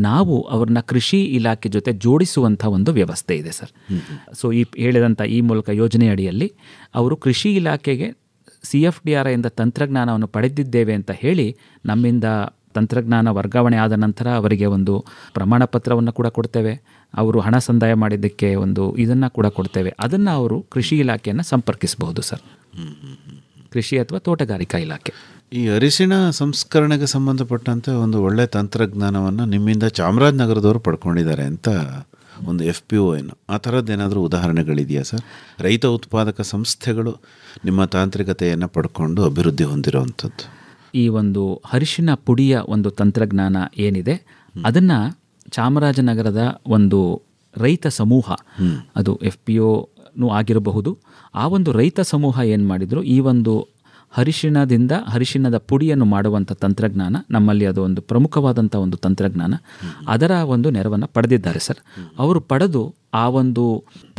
ನಾವು ಅವ್ರನ್ನ ಕೃಷಿ ಇಲಾಖೆ ಜೊತೆ ಜೋಡಿಸುವಂಥ ಒಂದು ವ್ಯವಸ್ಥೆ ಇದೆ ಸರ್. ಸೊ ಈ ಹೇಳಿದಂಥ ಈ ಮೂಲಕ ಯೋಜನೆ ಅಡಿಯಲ್ಲಿ ಅವರು ಕೃಷಿ ಇಲಾಖೆಗೆ CFDRI ಇಂದ ತಂತ್ರಜ್ಞಾನವನ್ನು ಪಡೆದಿದ್ದೇವೆ ಅಂತ ಹೇಳಿ ನಮ್ಮಿಂದ ತಂತ್ರಜ್ಞಾನ ವರ್ಗಾವಣೆ ಆದ ನಂತರ ಅವರಿಗೆ ಒಂದು ಪ್ರಮಾಣ ಪತ್ರವನ್ನು ಕೂಡ ಕೊಡ್ತೇವೆ. ಅವರು ಹಣ ಸಂದಾಯ ಮಾಡಿದ್ದಕ್ಕೆ ಒಂದು ಇದನ್ನು ಕೂಡ ಕೊಡ್ತೇವೆ. ಅದನ್ನು ಅವರು ಕೃಷಿ ಇಲಾಖೆಯನ್ನು ಸಂಪರ್ಕಿಸಬಹುದು ಸರ್, ಕೃಷಿ ಅಥವಾ ತೋಟಗಾರಿಕಾ ಇಲಾಖೆ. ಈ ಅರಿಶಿಣ ಸಂಸ್ಕರಣೆಗೆ ಸಂಬಂಧಪಟ್ಟಂತೆ ಒಂದು ಒಳ್ಳೆ ತಂತ್ರಜ್ಞಾನವನ್ನು ನಿಮ್ಮಿಂದ ಚಾಮರಾಜನಗರದವರು ಪಡ್ಕೊಂಡಿದ್ದಾರೆ ಅಂತ ಒಂದು FPO ಏನು ಆ ಥರದ್ದೇನಾದರೂ ಉದಾಹರಣೆಗಳಿದೆಯಾ ಸರ್? ರೈತ ಉತ್ಪಾದಕ ಸಂಸ್ಥೆಗಳು ನಿಮ್ಮ ತಾಂತ್ರಿಕತೆಯನ್ನು ಪಡ್ಕೊಂಡು ಅಭಿವೃದ್ಧಿ ಹೊಂದಿರುವಂಥದ್ದು. ಈ ಒಂದು ಅರಿಶಿಣ ಪುಡಿಯ ಒಂದು ತಂತ್ರಜ್ಞಾನ ಏನಿದೆ ಅದನ್ನು ಚಾಮರಾಜನಗರದ ಒಂದು ರೈತ ಸಮೂಹ, ಅದು FPOನೂ ಆಗಿರಬಹುದು, ಆ ಒಂದು ರೈತ ಸಮೂಹ ಏನು ಮಾಡಿದ್ರು, ಈ ಒಂದು ಅರಿಶಿಣದ ಪುಡಿಯನ್ನು ಮಾಡುವಂಥ ತಂತ್ರಜ್ಞಾನ ನಮ್ಮಲ್ಲಿ ಅದು ಒಂದು ಪ್ರಮುಖವಾದಂಥ ಒಂದು ತಂತ್ರಜ್ಞಾನ, ಅದರ ಒಂದು ನೆರವನ್ನು ಪಡೆದಿದ್ದಾರೆ ಸರ್. ಅವರು ಪಡೆದು ಆ ಒಂದು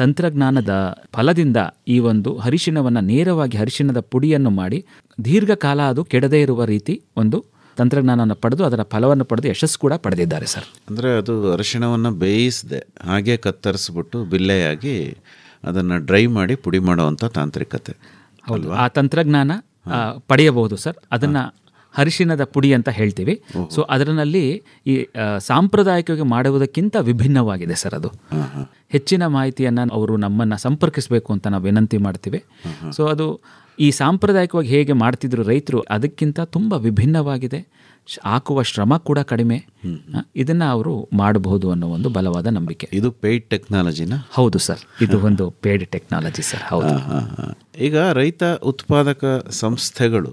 ತಂತ್ರಜ್ಞಾನದ ಫಲದಿಂದ ಈ ಒಂದು ಅರಿಶಿಣವನ್ನು ನೇರವಾಗಿ ಅರಿಶಿಣದ ಪುಡಿಯನ್ನು ಮಾಡಿ ದೀರ್ಘಕಾಲ ಅದು ಕೆಡದೇ ಇರುವ ರೀತಿ ಒಂದು ತಂತ್ರಜ್ಞಾನವನ್ನು ಪಡೆದು ಅದರ ಫಲವನ್ನು ಪಡೆದು ಯಶಸ್ಸು ಕೂಡ ಪಡೆದಿದ್ದಾರೆ ಸರ್. ಅಂದರೆ ಅದು ಅರಿಶಿಣವನ್ನು ಬೇಯಿಸದೆ ಹಾಗೆ ಕತ್ತರಿಸ್ಬಿಟ್ಟು ಬಿಲ್ಲೆಯಾಗಿ ಅದನ್ನು ಡ್ರೈ ಮಾಡಿ ಪುಡಿ ಮಾಡುವಂಥ ತಾಂತ್ರಿಕತೆ. ಹೌದು, ಆ ತಂತ್ರಜ್ಞಾನ ಪಡೆಯಬಹುದು ಸರ್. ಅದನ್ನು ಅರಿಶಿಣದ ಪುಡಿ ಅಂತ ಹೇಳ್ತೀವಿ. ಸೊ ಅದರಲ್ಲಿ ಈ ಸಾಂಪ್ರದಾಯಿಕವಾಗಿ ಮಾಡುವುದಕ್ಕಿಂತ ವಿಭಿನ್ನವಾಗಿದೆ ಸರ್. ಅದು ಹೆಚ್ಚಿನ ಮಾಹಿತಿಯನ್ನು ಅವರು ನಮ್ಮನ್ನು ಸಂಪರ್ಕಿಸಬೇಕು ಅಂತ ನಾವು ವಿನಂತಿ ಮಾಡ್ತೀವಿ. ಸೊ ಅದು ಈ ಸಾಂಪ್ರದಾಯಿಕವಾಗಿ ಹೇಗೆ ಮಾಡ್ತಿದ್ರು ರೈತರು ಅದಕ್ಕಿಂತ ತುಂಬ ವಿಭಿನ್ನವಾಗಿದೆ, ಹಾಕುವ ಶ್ರಮ ಕೂಡ ಕಡಿಮೆ. ಇದನ್ನು ಅವರು ಮಾಡಬಹುದು ಅನ್ನೋ ಒಂದು ಬಲವಾದ ನಂಬಿಕೆ. ಇದು ಪೇಯ್ಡ್ ಟೆಕ್ನಾಲಜಿನ? ಹೌದು ಸರ್, ಇದು ಒಂದು ಪೇಯ್ಡ್ ಟೆಕ್ನಾಲಜಿ ಸರ್. ಹೌದು. ಈಗ ರೈತ ಉತ್ಪಾದಕ ಸಂಸ್ಥೆಗಳು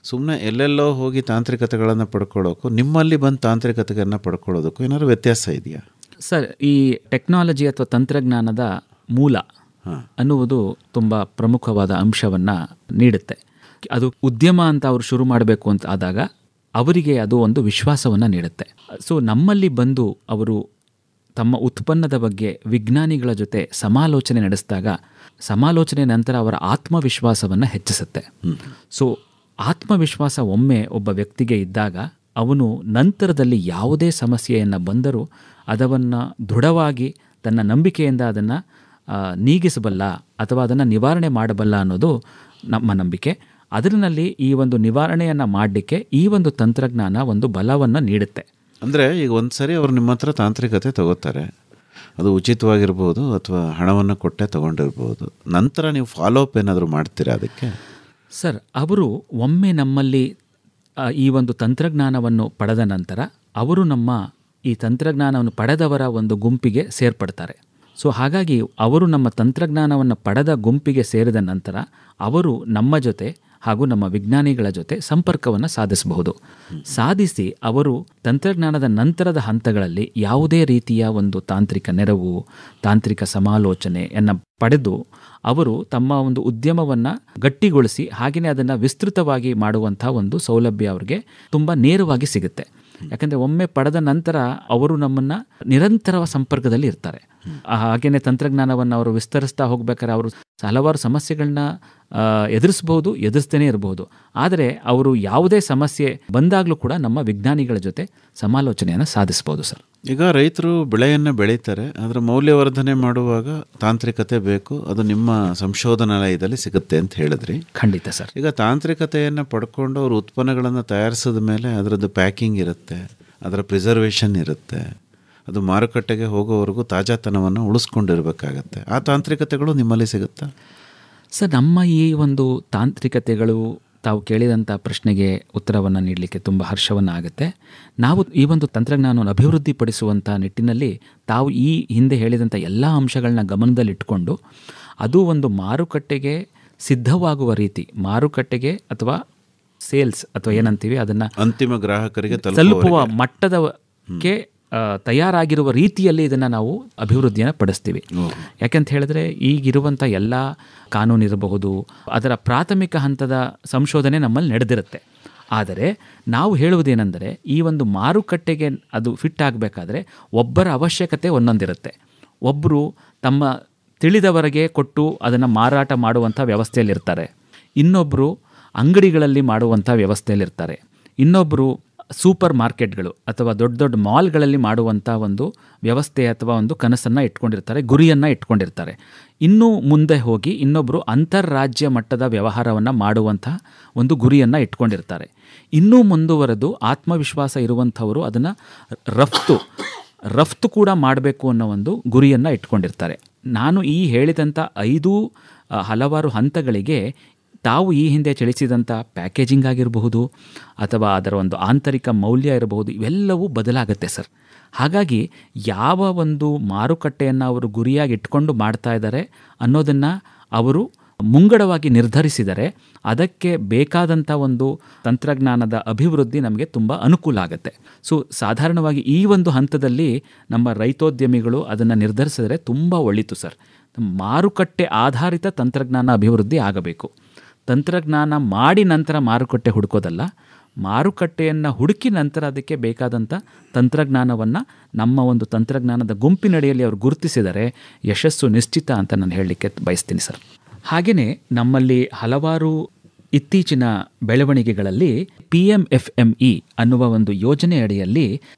ಸುಮ್ಮನೆ ಎಲ್ಲೆಲ್ಲೋ ಹೋಗಿ ತಾಂತ್ರಿಕತೆಗಳನ್ನು ಪಡ್ಕೊಳ್ಳೋಕ್ಕೂ ನಿಮ್ಮಲ್ಲಿ ಬಂದು ತಾಂತ್ರಿಕತೆಗಳನ್ನು ಪಡ್ಕೊಳ್ಳೋದಕ್ಕೂ ಏನಾದ್ರು ವ್ಯತ್ಯಾಸ ಇದೆಯಾ ಸರ್? ಈ ಟೆಕ್ನಾಲಜಿ ಅಥವಾ ತಂತ್ರಜ್ಞಾನದ ಮೂಲ ಅನ್ನುವುದು ತುಂಬ ಪ್ರಮುಖವಾದ ಅಂಶವನ್ನು ನೀಡುತ್ತೆ. ಅದು ಉದ್ಯಮ ಅಂತ ಅವರು ಶುರು ಮಾಡಬೇಕು ಅಂತ ಆದಾಗ ಅವರಿಗೆ ಅದು ಒಂದು ವಿಶ್ವಾಸವನ್ನು ನೀಡುತ್ತೆ. ಸೊ ನಮ್ಮಲ್ಲಿ ಬಂದು ಅವರು ತಮ್ಮ ಉತ್ಪನ್ನದ ಬಗ್ಗೆ ವಿಜ್ಞಾನಿಗಳ ಜೊತೆ ಸಮಾಲೋಚನೆ ನಡೆಸಿದಾಗ ಸಮಾಲೋಚನೆ ನಂತರ ಅವರ ಆತ್ಮವಿಶ್ವಾಸವನ್ನು ಹೆಚ್ಚಿಸುತ್ತೆ. ಸೊ ಆತ್ಮವಿಶ್ವಾಸ ಒಮ್ಮೆ ಒಬ್ಬ ವ್ಯಕ್ತಿಗೆ ಇದ್ದಾಗ ಅವನು ನಂತರದಲ್ಲಿ ಯಾವುದೇ ಸಮಸ್ಯೆಯನ್ನು ಬಂದರೂ ಅದನ್ನು ದೃಢವಾಗಿ ತನ್ನ ನಂಬಿಕೆಯಿಂದ ಅದನ್ನು ನೀಗಿಸಬಲ್ಲ ಅಥವಾ ಅದನ್ನು ನಿವಾರಣೆ ಮಾಡಬಲ್ಲ ಅನ್ನೋದು ನಮ್ಮ ನಂಬಿಕೆ. ಅದರಲ್ಲಿ ಈ ಒಂದು ನಿವಾರಣೆಯನ್ನು ಮಾಡಲಿಕ್ಕೆ ಈ ಒಂದು ತಂತ್ರಜ್ಞಾನ ಒಂದು ಬಲವನ್ನು ನೀಡುತ್ತೆ. ಅಂದರೆ ಈಗ ಒಂದು ಸರಿ ಅವರು ನಿಮ್ಮ ಹತ್ರ ತಾಂತ್ರಿಕತೆ ತಗೋತಾರೆ, ಅದು ಉಚಿತವಾಗಿರ್ಬೋದು ಅಥವಾ ಹಣವನ್ನು ಕೊಟ್ಟೆ ತೊಗೊಂಡಿರ್ಬೋದು, ನಂತರ ನೀವು ಫಾಲೋಅಪ್ ಏನಾದರೂ ಮಾಡ್ತೀರಾ ಅದಕ್ಕೆ? ಸರ್, ಅವರು ಒಮ್ಮೆ ನಮ್ಮಲ್ಲಿ ಈ ಒಂದು ತಂತ್ರಜ್ಞಾನವನ್ನು ಪಡೆದ ನಂತರ ಅವರು ನಮ್ಮ ಈ ತಂತ್ರಜ್ಞಾನವನ್ನು ಪಡೆದವರ ಒಂದು ಗುಂಪಿಗೆ ಸೇರ್ಪಡ್ತಾರೆ. ಸೊ ಹಾಗಾಗಿ ಅವರು ನಮ್ಮ ತಂತ್ರಜ್ಞಾನವನ್ನು ಪಡೆದ ಗುಂಪಿಗೆ ಸೇರಿದ ನಂತರ ಅವರು ನಮ್ಮ ಜೊತೆ ಹಾಗೂ ನಮ್ಮ ವಿಜ್ಞಾನಿಗಳ ಜೊತೆ ಸಂಪರ್ಕವನ್ನು ಸಾಧಿಸಬಹುದು. ಸಾಧಿಸಿ ಅವರು ತಂತ್ರಜ್ಞಾನದ ನಂತರದ ಹಂತಗಳಲ್ಲಿ ಯಾವುದೇ ರೀತಿಯ ಒಂದು ತಾಂತ್ರಿಕ ನೆರವು, ತಾಂತ್ರಿಕ ಸಮಾಲೋಚನೆಯನ್ನು ಪಡೆದು ಅವರು ತಮ್ಮ ಒಂದು ಉದ್ಯಮವನ್ನು ಗಟ್ಟಿಗೊಳಿಸಿ ಹಾಗೆಯೇ ಅದನ್ನು ವಿಸ್ತೃತವಾಗಿ ಮಾಡುವಂಥ ಒಂದು ಸೌಲಭ್ಯ ಅವರಿಗೆ ತುಂಬ ನೇರವಾಗಿ ಸಿಗುತ್ತೆ. ಯಾಕಂದರೆ ಒಮ್ಮೆ ಪಡೆದ ನಂತರ ಅವರು ನಮ್ಮನ್ನು ನಿರಂತರ ಸಂಪರ್ಕದಲ್ಲಿ ಇರ್ತಾರೆ. ಹಾಗೆಯೇ ತಂತ್ರಜ್ಞಾನವನ್ನು ಅವರು ವಿಸ್ತರಿಸ್ತಾ ಹೋಗ್ಬೇಕಾದ್ರೆ ಅವರು ಹಲವಾರು ಸಮಸ್ಯೆಗಳನ್ನ ಎದುರಿಸ್ಬೋದು, ಎದುರಿಸ್ತೇನೆ ಇರಬಹುದು. ಆದರೆ ಅವರು ಯಾವುದೇ ಸಮಸ್ಯೆ ಬಂದಾಗಲೂ ಕೂಡ ನಮ್ಮ ವಿಜ್ಞಾನಿಗಳ ಜೊತೆ ಸಮಾಲೋಚನೆಯನ್ನು ಸಾಧಿಸ್ಬೋದು ಸರ್. ಈಗ ರೈತರು ಬೆಳೆಯನ್ನು ಬೆಳೀತಾರೆ, ಅದರ ಮೌಲ್ಯವರ್ಧನೆ ಮಾಡುವಾಗ ತಾಂತ್ರಿಕತೆ ಬೇಕು, ಅದು ನಿಮ್ಮ ಸಂಶೋಧನಾಲಯದಲ್ಲಿ ಸಿಗುತ್ತೆ ಅಂತ ಹೇಳಿದ್ರಿ. ಖಂಡಿತ ಸರ್. ಈಗ ತಾಂತ್ರಿಕತೆಯನ್ನು ಪಡ್ಕೊಂಡು ಅವರು ಉತ್ಪನ್ನಗಳನ್ನು ತಯಾರಿಸಿದ ಮೇಲೆ ಅದರದ್ದು ಪ್ಯಾಕಿಂಗ್ ಇರುತ್ತೆ, ಅದರ ಪ್ರಿಸರ್ವೇಷನ್ ಇರುತ್ತೆ, ಅದು ಮಾರುಕಟ್ಟೆಗೆ ಹೋಗೋವರೆಗೂ ತಾಜಾತನವನ್ನು ಉಳಿಸ್ಕೊಂಡಿರ್ಬೇಕಾಗತ್ತೆ. ಆ ತಾಂತ್ರಿಕತೆಗಳು ನಿಮ್ಮಲ್ಲಿ ಸಿಗುತ್ತಾ ಸರ್? ನಮ್ಮ ಈ ಒಂದು ತಾಂತ್ರಿಕತೆಗಳು ತಾವು ಕೇಳಿದಂಥ ಪ್ರಶ್ನೆಗೆ ಉತ್ತರವನ್ನು ನೀಡಲಿಕ್ಕೆ ತುಂಬ ಹರ್ಷವನ್ನು ಆಗುತ್ತೆ. ನಾವು ಈ ಒಂದು ತಂತ್ರಜ್ಞಾನವನ್ನು ಅಭಿವೃದ್ಧಿಪಡಿಸುವಂಥ ನಿಟ್ಟಿನಲ್ಲಿ ತಾವು ಈ ಹಿಂದೆ ಹೇಳಿದಂಥ ಎಲ್ಲ ಅಂಶಗಳನ್ನ ಗಮನದಲ್ಲಿಟ್ಟುಕೊಂಡು ಅದು ಒಂದು ಮಾರುಕಟ್ಟೆಗೆ ಸಿದ್ಧವಾಗುವ ರೀತಿ, ಮಾರುಕಟ್ಟೆಗೆ ಅಥವಾ ಸೇಲ್ಸ್ ಅಥವಾ ಏನಂತೀವಿ ಅದನ್ನು ಅಂತಿಮ ಗ್ರಾಹಕರಿಗೆ ತಲುಪುವ ಮಟ್ಟದಕ್ಕೆ ತಯಾರಾಗಿರುವ ರೀತಿಯಲ್ಲಿ ಇದನ್ನು ನಾವು ಅಭಿವೃದ್ಧಿಯನ್ನು ಪಡಿಸ್ತೀವಿ. ಯಾಕೆಂತ ಹೇಳಿದ್ರೆ ಈಗಿರುವಂಥ ಎಲ್ಲ ಕಾನೂನು ಇರಬಹುದು, ಅದರ ಪ್ರಾಥಮಿಕ ಹಂತದ ಸಂಶೋಧನೆ ನಮ್ಮಲ್ಲಿ ನಡೆದಿರುತ್ತೆ. ಆದರೆ ನಾವು ಹೇಳುವುದೇನೆಂದರೆ ಈ ಒಂದು ಮಾರುಕಟ್ಟೆಗೆ ಅದು ಫಿಟ್ ಆಗಬೇಕಾದ್ರೆ ಒಬ್ಬರ ಅವಶ್ಯಕತೆ ಒಂದೊಂದಿರುತ್ತೆ. ಒಬ್ಬರು ತಮ್ಮ ತಿಳಿದವರೆಗೆ ಕೊಟ್ಟು ಅದನ್ನು ಮಾರಾಟ ಮಾಡುವಂಥ ವ್ಯವಸ್ಥೆಯಲ್ಲಿರ್ತಾರೆ, ಇನ್ನೊಬ್ಬರು ಅಂಗಡಿಗಳಲ್ಲಿ ಮಾಡುವಂಥ ವ್ಯವಸ್ಥೆಯಲ್ಲಿರ್ತಾರೆ, ಇನ್ನೊಬ್ಬರು ಸೂಪರ್ ಮಾರ್ಕೆಟ್ಗಳು ಅಥವಾ ದೊಡ್ಡ ದೊಡ್ಡ ಮಾಲ್ಗಳಲ್ಲಿ ಮಾಡುವಂಥ ಒಂದು ವ್ಯವಸ್ಥೆ ಅಥವಾ ಒಂದು ಕನಸನ್ನು ಇಟ್ಕೊಂಡಿರ್ತಾರೆ, ಗುರಿಯನ್ನು ಇಟ್ಕೊಂಡಿರ್ತಾರೆ. ಇನ್ನೂ ಮುಂದೆ ಹೋಗಿ ಇನ್ನೊಬ್ಬರು ಅಂತಾರಾಜ್ಯ ಮಟ್ಟದ ವ್ಯವಹಾರವನ್ನು ಮಾಡುವಂಥ ಒಂದು ಗುರಿಯನ್ನು ಇಟ್ಕೊಂಡಿರ್ತಾರೆ. ಇನ್ನೂ ಮುಂದುವರೆದು ಆತ್ಮವಿಶ್ವಾಸ ಇರುವಂಥವರು ಅದನ್ನು ರಫ್ತು ಕೂಡ ಮಾಡಬೇಕು ಅನ್ನೋ ಒಂದು ಗುರಿಯನ್ನು ಇಟ್ಕೊಂಡಿರ್ತಾರೆ. ನಾನು ಈ ಹೇಳಿದಂಥ 5 ಹಲವಾರು ಹಂತಗಳಿಗೆ ತಾವು ಈ ಹಿಂದೆ ಚಲಿಸಿದಂಥ ಪ್ಯಾಕೇಜಿಂಗ್ ಆಗಿರಬಹುದು ಅಥವಾ ಅದರ ಒಂದು ಆಂತರಿಕ ಮೌಲ್ಯ ಇರಬಹುದು, ಇವೆಲ್ಲವೂ ಬದಲಾಗುತ್ತೆ ಸರ್. ಹಾಗಾಗಿ ಯಾವ ಒಂದು ಮಾರುಕಟ್ಟೆಯನ್ನು ಅವರು ಗುರಿಯಾಗಿ ಇಟ್ಕೊಂಡು ಮಾಡ್ತಾ ಇದ್ದಾರೆ ಅನ್ನೋದನ್ನು ಅವರು ಮುಂಗಡವಾಗಿ ನಿರ್ಧರಿಸಿದರೆ ಅದಕ್ಕೆ ಬೇಕಾದಂಥ ಒಂದು ತಂತ್ರಜ್ಞಾನದ ಅಭಿವೃದ್ಧಿ ನಮಗೆ ತುಂಬ ಅನುಕೂಲ ಆಗುತ್ತೆ. ಸೊ ಸಾಧಾರಣವಾಗಿ ಈ ಒಂದು ಹಂತದಲ್ಲಿ ನಮ್ಮ ರೈತೋದ್ಯಮಿಗಳು ಅದನ್ನು ನಿರ್ಧರಿಸಿದರೆ ತುಂಬ ಒಳಿತು ಸರ್. ಮಾರುಕಟ್ಟೆ ಆಧಾರಿತ ತಂತ್ರಜ್ಞಾನ ಅಭಿವೃದ್ಧಿ ಆಗಬೇಕು. ತಂತ್ರಜ್ಞಾನ ಮಾಡಿ ನಂತರ ಮಾರುಕಟ್ಟೆ ಹುಡುಕೋದಲ್ಲ, ಮಾರುಕಟ್ಟೆಯನ್ನು ಹುಡುಕಿ ನಂತರ ಅದಕ್ಕೆ ಬೇಕಾದಂಥ ತಂತ್ರಜ್ಞಾನವನ್ನು ನಮ್ಮ ಒಂದು ತಂತ್ರಜ್ಞಾನದ ಗುಂಪಿನಡಿಯಲ್ಲಿ ಅವರು ಗುರುತಿಸಿದರೆ ಯಶಸ್ಸು ನಿಶ್ಚಿತ ಅಂತ ನಾನು ಹೇಳಲಿಕ್ಕೆ ಬಯಸ್ತೀನಿ ಸರ್. ಹಾಗೆಯೇ ನಮ್ಮಲ್ಲಿ ಹಲವಾರು ಇತ್ತೀಚಿನ ಬೆಳವಣಿಗೆಗಳಲ್ಲಿ PMFME ಅನ್ನುವ ಒಂದು ಯೋಜನೆ ಅಡಿಯಲ್ಲಿ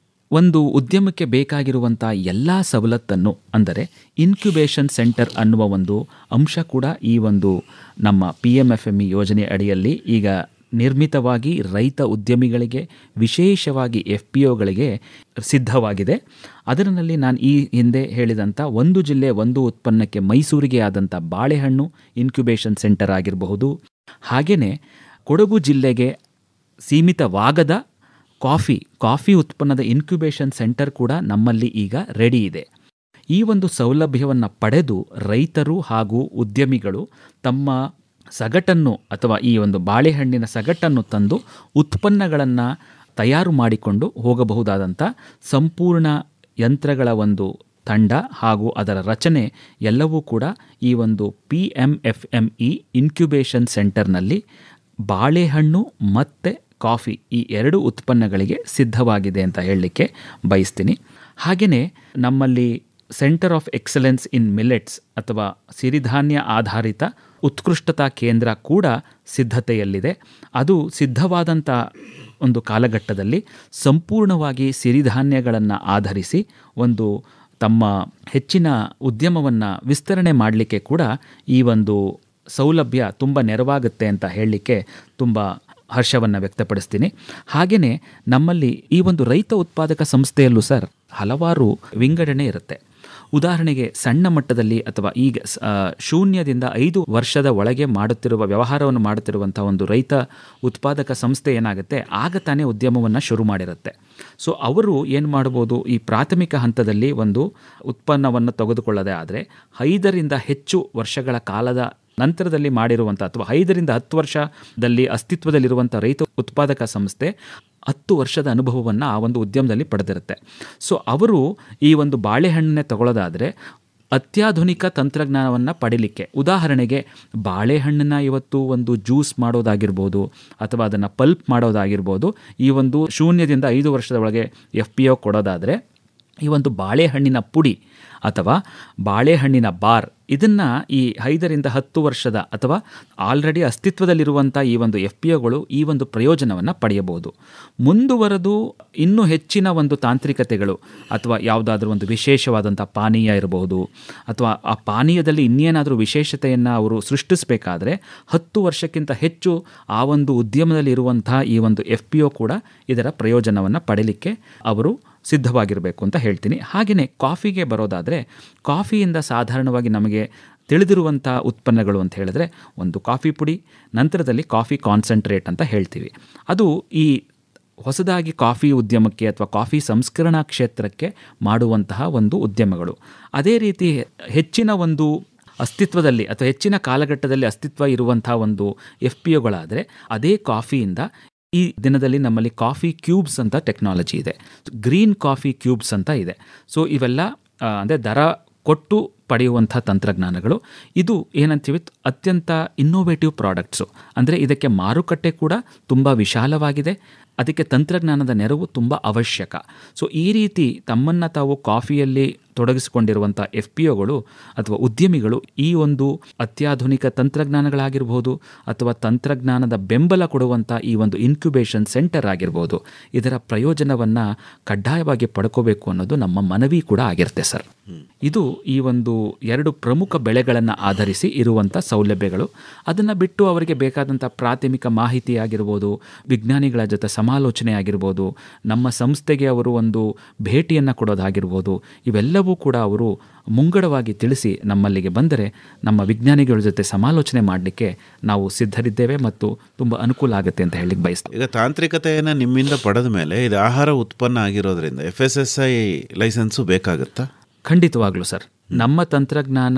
ಒಂದು ಉದ್ಯಮಕ್ಕೆ ಬೇಕಾಗಿರುವಂಥ ಎಲ್ಲ ಸವಲತ್ತನ್ನು, ಅಂದರೆ ಇನ್ಕ್ಯುಬೇಷನ್ ಸೆಂಟರ್ ಅನ್ನುವ ಒಂದು ಅಂಶ ಕೂಡ ಈ ಒಂದು ನಮ್ಮ PMFME ಯೋಜನೆ ಅಡಿಯಲ್ಲಿ ಈಗ ನಿರ್ಮಿತವಾಗಿ ರೈತ ಉದ್ಯಮಿಗಳಿಗೆ, ವಿಶೇಷವಾಗಿ FPOಗಳಿಗೆ ಸಿದ್ಧವಾಗಿದೆ. ಅದರಲ್ಲಿ ನಾನು ಈ ಹಿಂದೆ ಹೇಳಿದಂಥ ಒಂದು ಜಿಲ್ಲೆ ಒಂದು ಉತ್ಪನ್ನಕ್ಕೆ ಮೈಸೂರಿಗೆ ಆದಂಥ ಬಾಳೆಹಣ್ಣು ಇನ್ಕ್ಯುಬೇಷನ್ ಸೆಂಟರ್ ಆಗಿರಬಹುದು, ಹಾಗೆಯೇ ಕೊಡಗು ಜಿಲ್ಲೆಗೆ ಸೀಮಿತವಾಗದ ಕಾಫಿ ಉತ್ಪನ್ನದ ಇನ್ಕ್ಯುಬೇಷನ್ ಸೆಂಟರ್ ಕೂಡ ನಮ್ಮಲ್ಲಿ ಈಗ ರೆಡಿ ಇದೆ. ಈ ಒಂದು ಸೌಲಭ್ಯವನ್ನು ಪಡೆದು ರೈತರು ಹಾಗೂ ಉದ್ಯಮಿಗಳು ತಮ್ಮ ಸಗಟನ್ನು ಅಥವಾ ಈ ಒಂದು ಬಾಳೆಹಣ್ಣಿನ ಸಗಟನ್ನು ತಂದು ಉತ್ಪನ್ನಗಳನ್ನು ತಯಾರು ಮಾಡಿಕೊಂಡು ಹೋಗಬಹುದಾದಂಥ ಸಂಪೂರ್ಣ ಯಂತ್ರಗಳ ಒಂದು ತಂಡ ಹಾಗೂ ಅದರ ರಚನೆ ಎಲ್ಲವೂ ಕೂಡ ಈ ಒಂದು PMFME ಇನ್ಕ್ಯುಬೇಷನ್ ಸೆಂಟರ್ನಲ್ಲಿ ಬಾಳೆಹಣ್ಣು ಮತ್ತು ಕಾಫಿ ಈ 2 ಉತ್ಪನ್ನಗಳಿಗೆ ಸಿದ್ಧವಾಗಿದೆ ಅಂತ ಹೇಳಲಿಕ್ಕೆ ಬಯಸ್ತೀನಿ. ಹಾಗೆಯೇ ನಮ್ಮಲ್ಲಿ centre of excellence in millets ಅಥವಾ ಸಿರಿಧಾನ್ಯ ಆಧಾರಿತ ಉತ್ಕೃಷ್ಟತಾ ಕೇಂದ್ರ ಕೂಡ ಸಿದ್ಧತೆಯಲ್ಲಿದೆ. ಅದು ಸಿದ್ಧವಾದಂಥ ಒಂದು ಕಾಲಘಟ್ಟದಲ್ಲಿ ಸಂಪೂರ್ಣವಾಗಿ ಸಿರಿಧಾನ್ಯಗಳನ್ನು ಆಧರಿಸಿ ಒಂದು ತಮ್ಮ ಹೆಚ್ಚಿನ ಉದ್ಯಮವನ್ನು ವಿಸ್ತರಣೆ ಮಾಡಲಿಕ್ಕೆ ಕೂಡ ಈ ಒಂದು ಸೌಲಭ್ಯ ತುಂಬ ನೆರವಾಗುತ್ತೆ ಅಂತ ಹೇಳಲಿಕ್ಕೆ ತುಂಬ ಹರ್ಷವನ್ನು ವ್ಯಕ್ತಪಡಿಸ್ತೀನಿ. ಹಾಗೆಯೇ ನಮ್ಮಲ್ಲಿ ಈ ಒಂದು ರೈತ ಉತ್ಪಾದಕ ಸಂಸ್ಥೆಯಲ್ಲೂ ಸರ್ ಹಲವಾರು ವಿಂಗಡಣೆ ಇರುತ್ತೆ. ಉದಾಹರಣೆಗೆ ಸಣ್ಣ ಮಟ್ಟದಲ್ಲಿ ಅಥವಾ ಈಗ ಶೂನ್ಯದಿಂದ 5 ವರ್ಷದ ಒಳಗೆ ವ್ಯವಹಾರವನ್ನು ಮಾಡುತ್ತಿರುವಂಥ ಒಂದು ರೈತ ಉತ್ಪಾದಕ ಸಂಸ್ಥೆ ಏನಾಗುತ್ತೆ, ಆಗ ತಾನೇ ಉದ್ಯಮವನ್ನು ಶುರು ಮಾಡಿರುತ್ತೆ. ಸೊ ಅವರು ಏನು ಮಾಡ್ಬೋದು, ಈ ಪ್ರಾಥಮಿಕ ಹಂತದಲ್ಲಿ ಒಂದು ಉತ್ಪನ್ನವನ್ನು ತೆಗೆದುಕೊಳ್ಳದೆ ಆದರೆ 5ರಿಂದ ಹೆಚ್ಚು ವರ್ಷಗಳ ಕಾಲದ ನಂತರದಲ್ಲಿ ಮಾಡಿರುವಂಥ ಅಥವಾ 5ರಿಂದ 10 ವರ್ಷದಲ್ಲಿ ಅಸ್ತಿತ್ವದಲ್ಲಿರುವಂಥ ರೈತ ಉತ್ಪಾದಕ ಸಂಸ್ಥೆ 10 ವರ್ಷದ ಅನುಭವವನ್ನು ಆ ಒಂದು ಉದ್ಯಮದಲ್ಲಿ ಪಡೆದಿರುತ್ತೆ. ಸೊ ಅವರು ಈ ಒಂದು ಬಾಳೆಹಣ್ಣನ್ನೇ ತಗೊಳ್ಳೋದಾದರೆ ಅತ್ಯಾಧುನಿಕ ತಂತ್ರಜ್ಞಾನವನ್ನು ಪಡೀಲಿಕ್ಕೆ, ಉದಾಹರಣೆಗೆ ಬಾಳೆಹಣ್ಣನ್ನು ಇವತ್ತು ಒಂದು ಜ್ಯೂಸ್ ಮಾಡೋದಾಗಿರ್ಬೋದು ಅಥವಾ ಅದನ್ನು ಪಲ್ಪ್ ಮಾಡೋದಾಗಿರ್ಬೋದು, ಈ ಒಂದು 0ದಿಂದ 5 ವರ್ಷದ ಒಳಗೆ FPO ಕೊಡೋದಾದರೆ ಈ ಒಂದು ಬಾಳೆಹಣ್ಣಿನ ಪುಡಿ ಅಥವಾ ಬಾಳೆಹಣ್ಣಿನ ಬಾರ್ ಇದನ್ನು ಈ 5ರಿಂದ 10 ವರ್ಷದ ಅಥವಾ ಆಲ್ರೆಡಿ ಅಸ್ತಿತ್ವದಲ್ಲಿರುವಂಥ ಈ ಒಂದು FPOಗಳು ಈ ಒಂದು ಪ್ರಯೋಜನವನ್ನು ಪಡೆಯಬಹುದು. ಮುಂದುವರೆದು ಇನ್ನೂ ಹೆಚ್ಚಿನ ಒಂದು ತಾಂತ್ರಿಕತೆಗಳು ಅಥವಾ ಯಾವುದಾದ್ರೂ ಒಂದು ವಿಶೇಷವಾದಂಥ ಪಾನೀಯ ಇರಬಹುದು ಅಥವಾ ಆ ಪಾನೀಯದಲ್ಲಿ ಇನ್ನೇನಾದರೂ ವಿಶೇಷತೆಯನ್ನು ಅವರು ಸೃಷ್ಟಿಸಬೇಕಾದ್ರೆ 10 ವರ್ಷಕ್ಕಿಂತ ಹೆಚ್ಚು ಆ ಒಂದು ಉದ್ಯಮದಲ್ಲಿ ಇರುವಂಥ ಈ ಒಂದು FPO ಕೂಡ ಇದರ ಪ್ರಯೋಜನವನ್ನು ಪಡೀಲಿಕ್ಕೆ ಅವರು ಸಿದ್ಧವಾಗಿರಬೇಕು ಅಂತ ಹೇಳ್ತೀನಿ. ಹಾಗೆಯೇ ಕಾಫಿಗೆ ಬರೋದಾದರೆ, ಕಾಫಿಯಿಂದ ಸಾಧಾರಣವಾಗಿ ನಮಗೆ ತಿಳಿದಿರುವಂಥ ಉತ್ಪನ್ನಗಳು ಅಂತ ಹೇಳಿದ್ರೆ ಒಂದು ಕಾಫಿ ಪುಡಿ, ನಂತರದಲ್ಲಿ ಕಾಫಿ ಕಾನ್ಸಂಟ್ರೇಟ್ ಅಂತ ಹೇಳ್ತೀವಿ. ಅದು ಈ ಹೊಸದಾಗಿ ಕಾಫಿ ಉದ್ಯಮಕ್ಕೆ ಅಥವಾ ಕಾಫಿ ಸಂಸ್ಕರಣಾ ಕ್ಷೇತ್ರಕ್ಕೆ ಮಾಡುವಂತಹ ಒಂದು ಉದ್ಯಮಗಳು. ಅದೇ ರೀತಿ ಹೆಚ್ಚಿನ ಒಂದು ಅಸ್ತಿತ್ವದಲ್ಲಿ ಅಥವಾ ಹೆಚ್ಚಿನ ಕಾಲಘಟ್ಟದಲ್ಲಿ ಅಸ್ತಿತ್ವ ಇರುವಂಥ ಒಂದು FPOಗಳಾದರೆ ಅದೇ ಕಾಫಿಯಿಂದ ಈ ದಿನದಲ್ಲಿ ನಮ್ಮಲ್ಲಿ ಕಾಫಿ ಕ್ಯೂಬ್ಸ್ ಅಂತ ಟೆಕ್ನಾಲಜಿ ಇದೆ, ಗ್ರೀನ್ ಕಾಫಿ ಕ್ಯೂಬ್ಸ್ ಅಂತ ಇದೆ. ಸೊ ಇವೆಲ್ಲ ಅಂದರೆ ದರ ಕೊಟ್ಟು ಪಡೆಯುವಂಥ ತಂತ್ರಜ್ಞಾನಗಳು. ಇದು ಏನಂತೀವಿ, ಅತ್ಯಂತ ಇನ್ನೋವೇಟಿವ್ ಪ್ರಾಡಕ್ಟ್ಸು. ಅಂದರೆ ಇದಕ್ಕೆ ಮಾರುಕಟ್ಟೆ ಕೂಡ ತುಂಬ ವಿಶಾಲವಾಗಿದೆ, ಅದಕ್ಕೆ ತಂತ್ರಜ್ಞಾನದ ನೆರವು ತುಂಬ ಅವಶ್ಯಕ. ಸೊ ಈ ರೀತಿ ತಮ್ಮನ್ನು ತಾವು ಕಾಫಿಯಲ್ಲಿ ತೊಡಗಿಸಿಕೊಂಡಿರುವಂಥ FPOಗಳು ಅಥವಾ ಉದ್ಯಮಿಗಳು ಈ ಒಂದು ಅತ್ಯಾಧುನಿಕ ತಂತ್ರಜ್ಞಾನಗಳಾಗಿರ್ಬೋದು ಅಥವಾ ತಂತ್ರಜ್ಞಾನದ ಬೆಂಬಲ ಕೊಡುವಂಥ ಈ ಒಂದು ಇನ್ಕ್ಯುಬೇಷನ್ ಸೆಂಟರ್ ಆಗಿರ್ಬೋದು, ಇದರ ಪ್ರಯೋಜನವನ್ನು ಕಡ್ಡಾಯವಾಗಿ ಪಡ್ಕೋಬೇಕು ಅನ್ನೋದು ನಮ್ಮ ಮನವಿ ಕೂಡ ಆಗಿರುತ್ತೆ ಸರ್. ಇದು ಈ ಒಂದು 2 ಪ್ರಮುಖ ಬೆಳೆಗಳನ್ನು ಆಧರಿಸಿ ಇರುವಂಥ ಸೌಲಭ್ಯಗಳು. ಅದನ್ನು ಬಿಟ್ಟು ಅವರಿಗೆ ಬೇಕಾದಂಥ ಪ್ರಾಥಮಿಕ ಮಾಹಿತಿ ಆಗಿರ್ಬೋದು, ವಿಜ್ಞಾನಿಗಳ ಜೊತೆ ಸಮಾಲೋಚನೆ ಆಗಿರ್ಬೋದು, ನಮ್ಮ ಸಂಸ್ಥೆಗೆ ಅವರು ಒಂದು ಭೇಟಿಯನ್ನು ಕೊಡೋದಾಗಿರ್ಬೋದು, ಇವೆಲ್ಲವೂ ಕೂಡ ಅವರು ಮುಂಗಡವಾಗಿ ತಿಳಿಸಿ ನಮ್ಮಲ್ಲಿಗೆ ಬಂದರೆ ನಮ್ಮ ವಿಜ್ಞಾನಿಗಳ ಜೊತೆ ಸಮಾಲೋಚನೆ ಮಾಡಲಿಕ್ಕೆ ನಾವು ಸಿದ್ಧರಿದ್ದೇವೆ ಮತ್ತು ತುಂಬ ಅನುಕೂಲ ಆಗುತ್ತೆ ಅಂತ ಹೇಳಲಿಕ್ಕೆ ಬಯಸ್ತೀವಿ. ಈಗ ತಾಂತ್ರಿಕತೆಯನ್ನು ನಿಮ್ಮಿಂದ ಪಡೆದ ಮೇಲೆ ಇದು ಆಹಾರ ಉತ್ಪನ್ನ ಆಗಿರೋದ್ರಿಂದ FSSAI ಲೈಸೆನ್ಸು ಬೇಕಾಗುತ್ತಾ? ಖಂಡಿತವಾಗ್ಲೂ ಸರ್. ನಮ್ಮ ತಂತ್ರಜ್ಞಾನ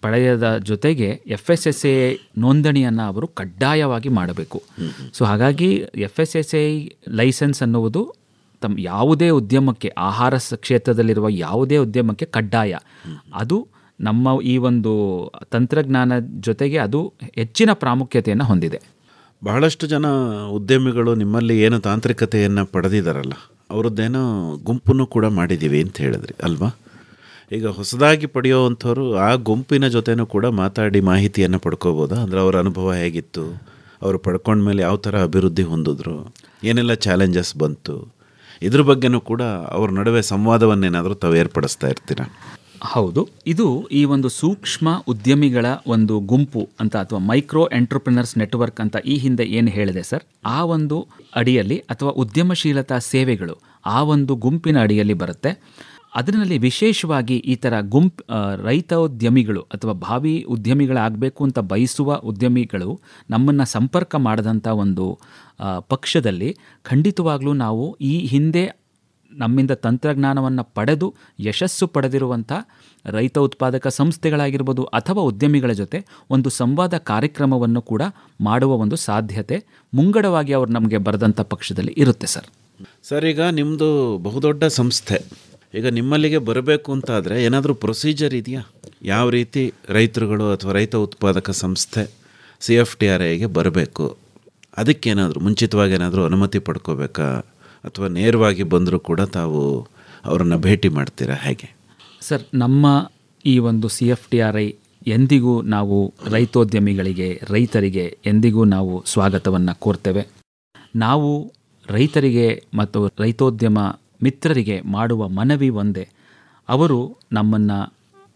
ಪಡೆಯದ ಜೊತೆಗೆ FSSAI ನೋಂದಣಿಯನ್ನು ಅವರು ಕಡ್ಡಾಯವಾಗಿ ಮಾಡಬೇಕು. ಸೊ ಹಾಗಾಗಿ FSSAI ಲೈಸೆನ್ಸ್ ಅನ್ನುವುದು ಯಾವುದೇ ಉದ್ಯಮಕ್ಕೆ, ಆಹಾರ ಕ್ಷೇತ್ರದಲ್ಲಿರುವ ಯಾವುದೇ ಉದ್ಯಮಕ್ಕೆ ಕಡ್ಡಾಯ. ಅದು ನಮ್ಮ ಈ ಒಂದು ತಂತ್ರಜ್ಞಾನ ಜೊತೆಗೆ ಅದು ಹೆಚ್ಚಿನ ಪ್ರಾಮುಖ್ಯತೆಯನ್ನು ಹೊಂದಿದೆ. ಬಹಳಷ್ಟು ಜನ ಉದ್ಯಮಿಗಳು ನಿಮ್ಮಲ್ಲಿ ಏನು ತಾಂತ್ರಿಕತೆಯನ್ನು ಪಡೆದಿದ್ದಾರಲ್ಲ, ಅವರದ್ದೇನೋ ಗುಂಪನ್ನು ಕೂಡ ಮಾಡಿದ್ದೀವಿ ಅಂತ ಹೇಳಿದ್ರಿ ಅಲ್ವಾ? ಈಗ ಹೊಸದಾಗಿ ಪಡೆಯೋವಂಥವ್ರು ಆ ಗುಂಪಿನ ಜೊತೆನೂ ಕೂಡ ಮಾತಾಡಿ ಮಾಹಿತಿಯನ್ನು ಪಡ್ಕೋಬೋದಾ? ಅಂದರೆ ಅವರ ಅನುಭವ ಹೇಗಿತ್ತು, ಅವರು ಪಡ್ಕೊಂಡ್ಮೇಲೆ ಯಾವ ಥರ ಅಭಿವೃದ್ಧಿ ಹೊಂದಿದ್ರು, ಏನೆಲ್ಲ ಚಾಲೆಂಜಸ್ ಬಂತು, ಇದ್ರ ಬಗ್ಗೆನೂ ಕೂಡ ಅವ್ರ ನಡುವೆ ಸಂವಾದವನ್ನೇನಾದರೂ ತಾವು ಏರ್ಪಡಿಸ್ತಾ ಇರ್ತೀರಾ? ಹೌದು, ಇದು ಈ ಒಂದು ಸೂಕ್ಷ್ಮ ಉದ್ಯಮಿಗಳ ಒಂದು ಗುಂಪು ಅಂತ ಅಥವಾ ಮೈಕ್ರೋ ಎಂಟರ್ಪ್ರಿನರ್ಸ್ ನೆಟ್ವರ್ಕ್ ಅಂತ ಈ ಹಿಂದೆ ಏನು ಹೇಳಿದೆ ಸರ್, ಆ ಒಂದು ಅಡಿಯಲ್ಲಿ ಅಥವಾ ಉದ್ಯಮಶೀಲತಾ ಸೇವೆಗಳು ಆ ಒಂದು ಗುಂಪಿನ ಅಡಿಯಲ್ಲಿ ಬರುತ್ತೆ. ಅದರಲ್ಲಿ ವಿಶೇಷವಾಗಿ ಈ ಥರ ರೈತೋದ್ಯಮಿಗಳು ಅಥವಾ ಭಾವಿ ಉದ್ಯಮಿಗಳಾಗಬೇಕು ಅಂತ ಬಯಸುವ ಉದ್ಯಮಿಗಳು ನಮ್ಮನ್ನು ಸಂಪರ್ಕ ಮಾಡಿದಂಥ ಒಂದು ಪಕ್ಷದಲ್ಲಿ ಖಂಡಿತವಾಗ್ಲೂ ನಾವು ಈ ಹಿಂದೆ ನಮ್ಮಿಂದ ತಂತ್ರಜ್ಞಾನವನ್ನು ಪಡೆದು ಯಶಸ್ಸು ಪಡೆದಿರುವಂಥ ರೈತ ಉತ್ಪಾದಕ ಸಂಸ್ಥೆಗಳಾಗಿರ್ಬೋದು ಅಥವಾ ಉದ್ಯಮಿಗಳ ಜೊತೆ ಒಂದು ಸಂವಾದ ಕಾರ್ಯಕ್ರಮವನ್ನು ಕೂಡ ಮಾಡುವ ಒಂದು ಸಾಧ್ಯತೆ ಮುಂಗಡವಾಗಿ ಅವರು ನಮಗೆ ಬರೆದಂಥ ಪಕ್ಷದಲ್ಲಿ ಇರುತ್ತೆ ಸರ್. ಸರ್, ಈಗ ನಿಮ್ಮದು ಬಹುದೊಡ್ಡ ಸಂಸ್ಥೆ, ಈಗ ನಿಮ್ಮಲ್ಲಿಗೆ ಬರಬೇಕು ಅಂತಾದರೆ ಏನಾದರೂ ಪ್ರೊಸೀಜರ್ ಇದೆಯಾ? ಯಾವ ರೀತಿ ರೈತರುಗಳು ಅಥವಾ ರೈತ ಉತ್ಪಾದಕ ಸಂಸ್ಥೆ CFTRIಗೆ ಬರಬೇಕು, ಅದಕ್ಕೇನಾದರೂ ಮುಂಚಿತವಾಗಿ ಏನಾದರೂ ಅನುಮತಿ ಪಡ್ಕೋಬೇಕಾ ಅಥವಾ ನೇರವಾಗಿ ಬಂದರೂ ಕೂಡ ತಾವು ಅವರನ್ನು ಭೇಟಿ ಮಾಡ್ತೀರಾ, ಹೇಗೆ? ಸರ್, ನಮ್ಮ ಈ ಒಂದು CFTRI ಎಂದಿಗೂ ನಾವು ರೈತೋದ್ಯಮಿಗಳಿಗೆ, ರೈತರಿಗೆ ಎಂದಿಗೂ ನಾವು ಸ್ವಾಗತವನ್ನು ಕೋರ್ತೇವೆ. ನಾವು ರೈತರಿಗೆ ಮತ್ತು ರೈತೋದ್ಯಮ ಮಿತ್ರರಿಗೆ ಮಾಡುವ ಮನವಿ ಒಂದೇ, ಅವರು ನಮ್ಮನ್ನು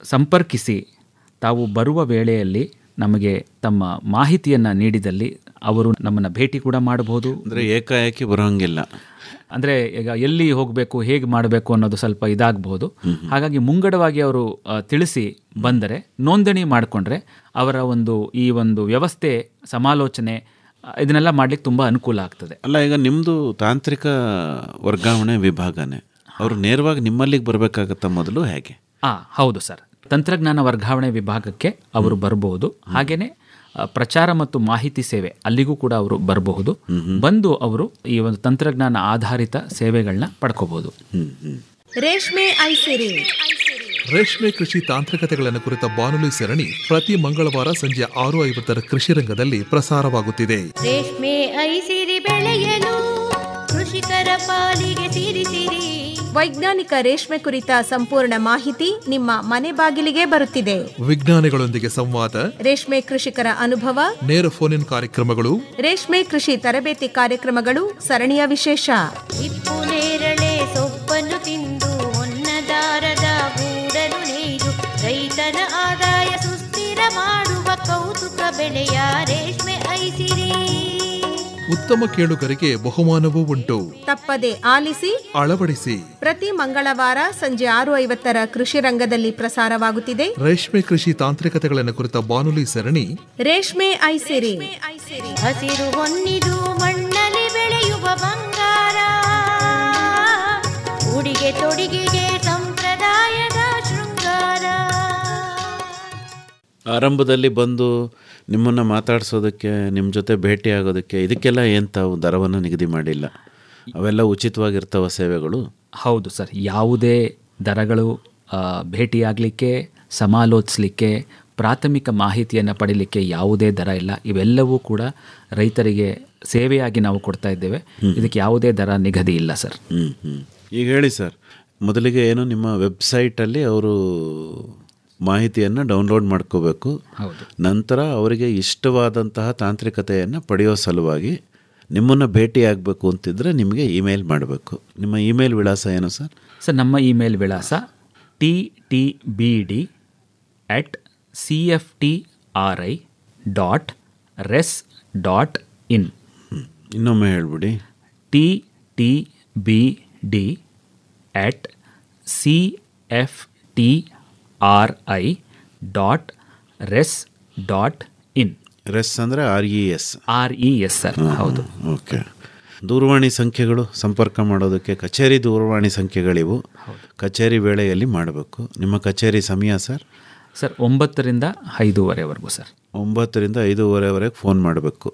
ಸಂಪರ್ಕಿಸಿ ತಾವು ಬರುವ ವೇಳೆಯಲ್ಲಿ ನಮಗೆ ತಮ್ಮ ಮಾಹಿತಿಯನ್ನು ನೀಡಿದಲ್ಲಿ ಅವರು ನಮ್ಮನ್ನು ಭೇಟಿ ಕೂಡ ಮಾಡಬಹುದು. ಅಂದರೆ ಏಕಾಏಕಿ ಬರೋಂಗಿಲ್ಲ, ಅಂದರೆ ಈಗ ಎಲ್ಲಿ ಹೋಗಬೇಕು, ಹೇಗೆ ಮಾಡಬೇಕು ಅನ್ನೋದು ಸ್ವಲ್ಪ ಇದಾಗಬಹುದು. ಹಾಗಾಗಿ ಮುಂಗಡವಾಗಿ ಅವರು ತಿಳಿಸಿ ಬಂದರೆ, ನೋಂದಣಿ ಮಾಡಿಕೊಂಡ್ರೆ ಅವರ ಈ ಒಂದು ವ್ಯವಸ್ಥೆ, ಸಮಾಲೋಚನೆ ಇದನ್ನೆಲ್ಲ ಮಾಡ್ಲಿಕ್ಕೆ ತುಂಬ ಅನುಕೂಲ ಆಗ್ತದೆ. ಅಲ್ಲ, ಈಗ ನಿಮ್ಮದು ತಾಂತ್ರಿಕ ವರ್ಗಾವಣೆ ವಿಭಾಗನೇ, ಅವರು ನೇರವಾಗಿ ನಿಮ್ಮಲ್ಲಿಗೆ ಬರಬೇಕಾಗತ್ತಾ ಮೊದಲು, ಹೇಗೆ? ಹೌದು ಸರ್, ತಂತ್ರಜ್ಞಾನ ವರ್ಗಾವಣೆ ವಿಭಾಗಕ್ಕೆ ಅವರು ಬರಬಹುದು. ಹಾಗೆಯೇ ಪ್ರಚಾರ ಮತ್ತು ಮಾಹಿತಿ ಸೇವೆ ಅಲ್ಲಿಗೂ ಕೂಡ ಅವರು ಬರಬಹುದು. ಬಂದು ಅವರು ಈ ಒಂದು ತಂತ್ರಜ್ಞಾನ ಆಧಾರಿತ ಸೇವೆಗಳನ್ನ ಪಡ್ಕೋಬಹುದು. ರೇಷ್ಮೆ ಐಸಿರಿ. ರೇಷ್ಮೆ ಕೃಷಿ ತಾಂತ್ರಿಕತೆಗಳನ್ನು ಕುರಿತ ಬಾನುಲಿ ಸರಣಿ ಪ್ರತಿ ಮಂಗಳವಾರ ಸಂಜೆ 6:50 ಕೃಷಿ ರಂಗದಲ್ಲಿ ಪ್ರಸಾರವಾಗುತ್ತಿದೆ. ರೇಷ್ಮೆ ಐಸಿರಿ ಬೆಳೆಯಲು ಕೃಷಿಕರ ಪಾಲಿಗೆ ಸಿರಿಸಿರಿ. ವೈಜ್ಞಾನಿಕ ರೇಷ್ಮೆ ಕುರಿತ ಸಂಪೂರ್ಣ ಮಾಹಿತಿ ನಿಮ್ಮ ಮನೆ ಬಾಗಿಲಿಗೆ ಬರುತ್ತಿದೆ. ವಿಜ್ಞಾನಿಗಳೊಂದಿಗೆ ಸಂವಾದ, ರೇಷ್ಮೆ ಕೃಷಿಕರ ಅನುಭವ, ನೇರ ಫೋನ್ ಇನ್ ಕಾರ್ಯಕ್ರಮಗಳು, ರೇಷ್ಮೆ ಕೃಷಿ ತರಬೇತಿ ಕಾರ್ಯಕ್ರಮಗಳು ಸರಣಿಯ ವಿಶೇಷ. ಹಿಪ್ಪು ನೇರಳೆ ಸೊಪ್ಪನ್ನು ತಿಂದು ಹೊನ್ನದಾರದ ಗೂಡನ್ನು ನೇಯ್ದು ರೈತನ ಆದಾಯ ಸುಸ್ಥಿರ ಮಾಡುವ ಕೌತುಕ ಬೆಳೆಯ ರೇಷ್ಮೆ ಐಸಿರಿ. ಉತ್ತಮ ಕೇಳುಗರಿಗೆ ಬಹುಮಾನವೂ ಉಂಟು. ತಪ್ಪದೆ ಆಲಿಸಿ, ಅಳವಡಿಸಿ. ಪ್ರತಿ ಮಂಗಳವಾರ ಸಂಜೆ 6:50 ಕೃಷಿ ರಂಗದಲ್ಲಿ ಪ್ರಸಾರವಾಗುತ್ತಿದೆ ರೇಷ್ಮೆ ಕೃಷಿ ತಾಂತ್ರಿಕತೆಗಳನ್ನು ಕುರಿತ ಬಾನುಲಿ ಸರಣಿ ರೇಷ್ಮೆ ಐಸಿರಿ. ಹಸಿರು ಹೊನ್ನಿದು ಮಣ್ಣಲ್ಲಿ ಬೆಳೆಯುವ ಬಂಗಾರ, ಉಡಿಗೆ ತೊಡಿಗೆಗೆ ಸಂಪ್ರದಾಯದ ಶೃಂಗಾರ. ಆರಂಭದಲ್ಲಿ ಬಂದು ನಿಮ್ಮನ್ನು ಮಾತಾಡಿಸೋದಕ್ಕೆ, ನಿಮ್ಮ ಜೊತೆ ಭೇಟಿ ಆಗೋದಕ್ಕೆ, ಇದಕ್ಕೆಲ್ಲ ಏನು ತಾವು ದರವನ್ನು ನಿಗದಿ ಮಾಡಿಲ್ಲ? ಅವೆಲ್ಲ ಉಚಿತವಾಗಿರ್ತವ ಸೇವೆಗಳು? ಹೌದು ಸರ್, ಯಾವುದೇ ದರಗಳು ಭೇಟಿಯಾಗಲಿಕ್ಕೆ, ಸಮಾಲೋಚಿಸಲಿಕ್ಕೆ, ಪ್ರಾಥಮಿಕ ಮಾಹಿತಿಯನ್ನು ಪಡೀಲಿಕ್ಕೆ ಯಾವುದೇ ದರ ಇಲ್ಲ. ಇವೆಲ್ಲವೂ ಕೂಡ ರೈತರಿಗೆ ಸೇವೆಯಾಗಿ ನಾವು ಕೊಡ್ತಾ ಇದ್ದೇವೆ. ಇದಕ್ಕೆ ಯಾವುದೇ ದರ ನಿಗದಿ ಇಲ್ಲ ಸರ್. ಈಗ ಹೇಳಿ ಸರ್, ಮೊದಲಿಗೆ ಏನು ನಿಮ್ಮ ವೆಬ್ಸೈಟಲ್ಲಿ ಅವರು ಮಾಹಿತಿಯನ್ನು ಡೌನ್ಲೋಡ್ ಮಾಡ್ಕೋಬೇಕು. ನಂತರ ಅವರಿಗೆ ಇಷ್ಟವಾದಂತಹ ತಾಂತ್ರಿಕತೆಯನ್ನು ಪಡೆಯೋ ಸಲುವಾಗಿ ನಿಮ್ಮನ್ನು ಭೇಟಿಯಾಗಬೇಕು ಅಂತಿದ್ರೆ ನಿಮಗೆ ಇಮೇಲ್ ಮಾಡಬೇಕು. ನಿಮ್ಮ ಇಮೇಲ್ ವಿಳಾಸ ಏನು ಸರ್? ಸರ್, ನಮ್ಮ ಇಮೇಲ್ ವಿಳಾಸ ttbd@cftri.res.in. ಇನ್ನೊಮ್ಮೆ ಹೇಳ್ಬಿಡಿ. ttbd@cftri.res.in. ರೆಸ್ ಅಂದರೆ RES ಸರ್. ಹೌದು. ಓಕೆ. ದೂರವಾಣಿ ಸಂಖ್ಯೆಗಳು ಸಂಪರ್ಕ ಮಾಡೋದಕ್ಕೆ ಕಚೇರಿ ದೂರವಾಣಿ ಸಂಖ್ಯೆಗಳಿವು. ಕಚೇರಿ ವೇಳೆಯಲ್ಲಿ ಮಾಡಬೇಕು. ನಿಮ್ಮ ಕಚೇರಿ ಸಮಯ ಸರ್? ಸರ್, 9ರಿಂದ 5:30ವರೆಗೂ ಸರ್. 9ರಿಂದ 5:30ವರೆಗೆ ಫೋನ್ ಮಾಡಬೇಕು.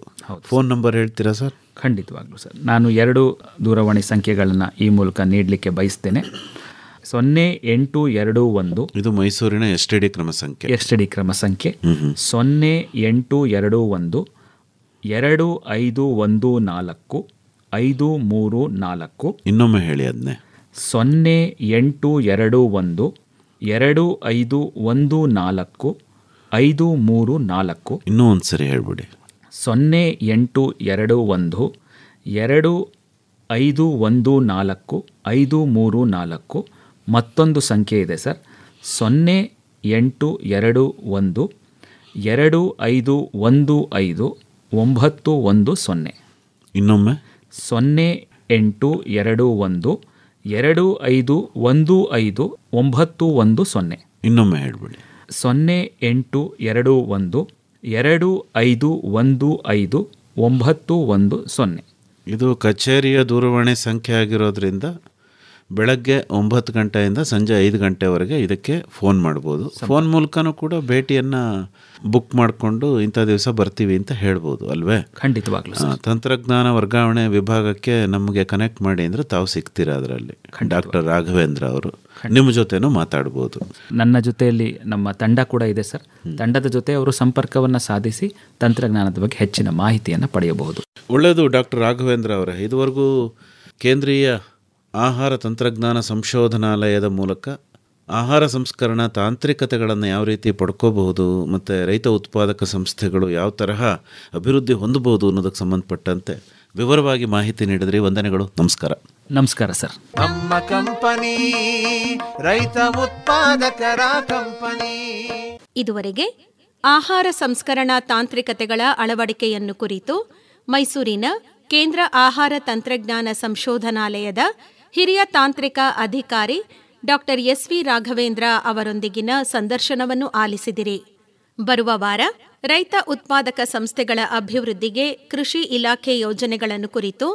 ಫೋನ್ ನಂಬರ್ ಹೇಳ್ತೀರಾ ಸರ್? ಖಂಡಿತವಾಗ್ಲೂ ಸರ್. ನಾನು 2 ದೂರವಾಣಿ ಸಂಖ್ಯೆಗಳನ್ನು ಈ ಮೂಲಕ ನೀಡಲಿಕ್ಕೆ ಬಯಸ್ತೇನೆ. 0821, ಇದು ಮೈಸೂರಿನ STD ಕ್ರಮ ಸಂಖ್ಯೆ. 0821 2514 534. ಇನ್ನೊಮ್ಮೆ ಹೇಳಿ ಅದನ್ನೇ. 0821 2514 534. ಇನ್ನೂ ಒಂದು ಸರಿ ಹೇಳ್ಬಿಡಿ. 0821 2514 534. ಮತ್ತೊಂದು ಸಂಖ್ಯೆ ಇದೆ ಸರ್, 0821 2515 910. ಇನ್ನೊಮ್ಮೆ 0821 2515 910. ಇನ್ನೊಮ್ಮೆ ಹೇಳ್ಬಿಡಿ. 0821 2515 910. ಇದು ಕಚೇರಿಯ ದೂರವಾಣಿ ಸಂಖ್ಯೆ ಆಗಿರೋದ್ರಿಂದ ಬೆಳಗ್ಗೆ 9 ಗಂಟೆಯಿಂದ ಸಂಜೆ 5 ಗಂಟೆವರೆಗೆ ಇದಕ್ಕೆ ಫೋನ್ ಮಾಡ್ಬೋದು. ಫೋನ್ ಮೂಲಕನೂ ಕೂಡ ಭೇಟಿಯನ್ನು ಬುಕ್ ಮಾಡಿಕೊಂಡು ಇಂಥ ದಿವಸ ಬರ್ತೀವಿ ಅಂತ ಹೇಳ್ಬೋದು ಅಲ್ವೇ? ಖಂಡಿತವಾಗ್ಲೂ. ತಂತ್ರಜ್ಞಾನ ವರ್ಗಾವಣೆ ವಿಭಾಗಕ್ಕೆ ನಮಗೆ ಕನೆಕ್ಟ್ ಮಾಡಿ ಅಂದರೆ ತಾವು ಸಿಗ್ತೀರಾ ಅದರಲ್ಲಿ. ಡಾಕ್ಟರ್ ರಾಘವೇಂದ್ರ ಅವರು ನಿಮ್ಮ ಜೊತೆನೂ ಮಾತಾಡ್ಬೋದು. ನನ್ನ ಜೊತೆಯಲ್ಲಿ ನಮ್ಮ ತಂಡ ಕೂಡ ಇದೆ ಸರ್. ತಂಡದ ಜೊತೆ ಅವರು ಸಂಪರ್ಕವನ್ನು ಸಾಧಿಸಿ ತಂತ್ರಜ್ಞಾನದ ಬಗ್ಗೆ ಹೆಚ್ಚಿನ ಮಾಹಿತಿಯನ್ನು ಪಡೆಯಬಹುದು. ಒಳ್ಳೆಯದು ಡಾಕ್ಟರ್ ರಾಘವೇಂದ್ರ ಅವರೇ. ಇದುವರೆಗೂ ಕೇಂದ್ರೀಯ ಆಹಾರ ತಂತ್ರಜ್ಞಾನ ಸಂಶೋಧನಾಲಯದ ಮೂಲಕ ಆಹಾರ ಸಂಸ್ಕರಣಾ ತಾಂತ್ರಿಕತೆಗಳನ್ನು ಯಾವ ರೀತಿ ಪಡ್ಕೋಬಹುದು ಮತ್ತು ರೈತ ಉತ್ಪಾದಕ ಸಂಸ್ಥೆಗಳು ಯಾವ ತರಹ ಅಭಿವೃದ್ಧಿ ಹೊಂದಬಹುದು ಅನ್ನೋದಕ್ಕೆ ಸಂಬಂಧಪಟ್ಟಂತೆ ವಿವರವಾಗಿ ಮಾಹಿತಿ ನೀಡಿದ್ರಿ. ವಂದನೆಗಳು. ನಮಸ್ಕಾರ. ನಮಸ್ಕಾರ ಸರ್. ನಮ್ಮ ಕಂಪನಿ ರೈತ ಉತ್ಪಾದಕರ ಕಂಪನಿ. ಇದುವರೆಗೆ ಆಹಾರ ಸಂಸ್ಕರಣಾ ತಾಂತ್ರಿಕತೆಗಳ ಅಳವಡಿಕೆಯನ್ನು ಕುರಿತು ಮೈಸೂರಿನ ಕೇಂದ್ರ ಆಹಾರ ತಂತ್ರಜ್ಞಾನ ಸಂಶೋಧನಾಲಯದ ಹಿರಿಯ ತಾಂತ್ರಿಕ ಅಧಿಕಾರಿ ಡಾಕ್ಟರ್ ಎಸ್.ವಿ. ರಾಘವೇಂದ್ರ ಅವರೊಂದಿಗಿನ ಸಂದರ್ಶನವನ್ನು ಆಲಿಸಿದಿರಿ. ಬರುವ ವಾರ ರೈತ ಉತ್ಪಾದಕ ಸಂಸ್ಥೆಗಳ ಅಭಿವೃದ್ಧಿಗೆ ಕೃಷಿ ಇಲಾಖೆ ಯೋಜನೆಗಳನ್ನು ಕುರಿತು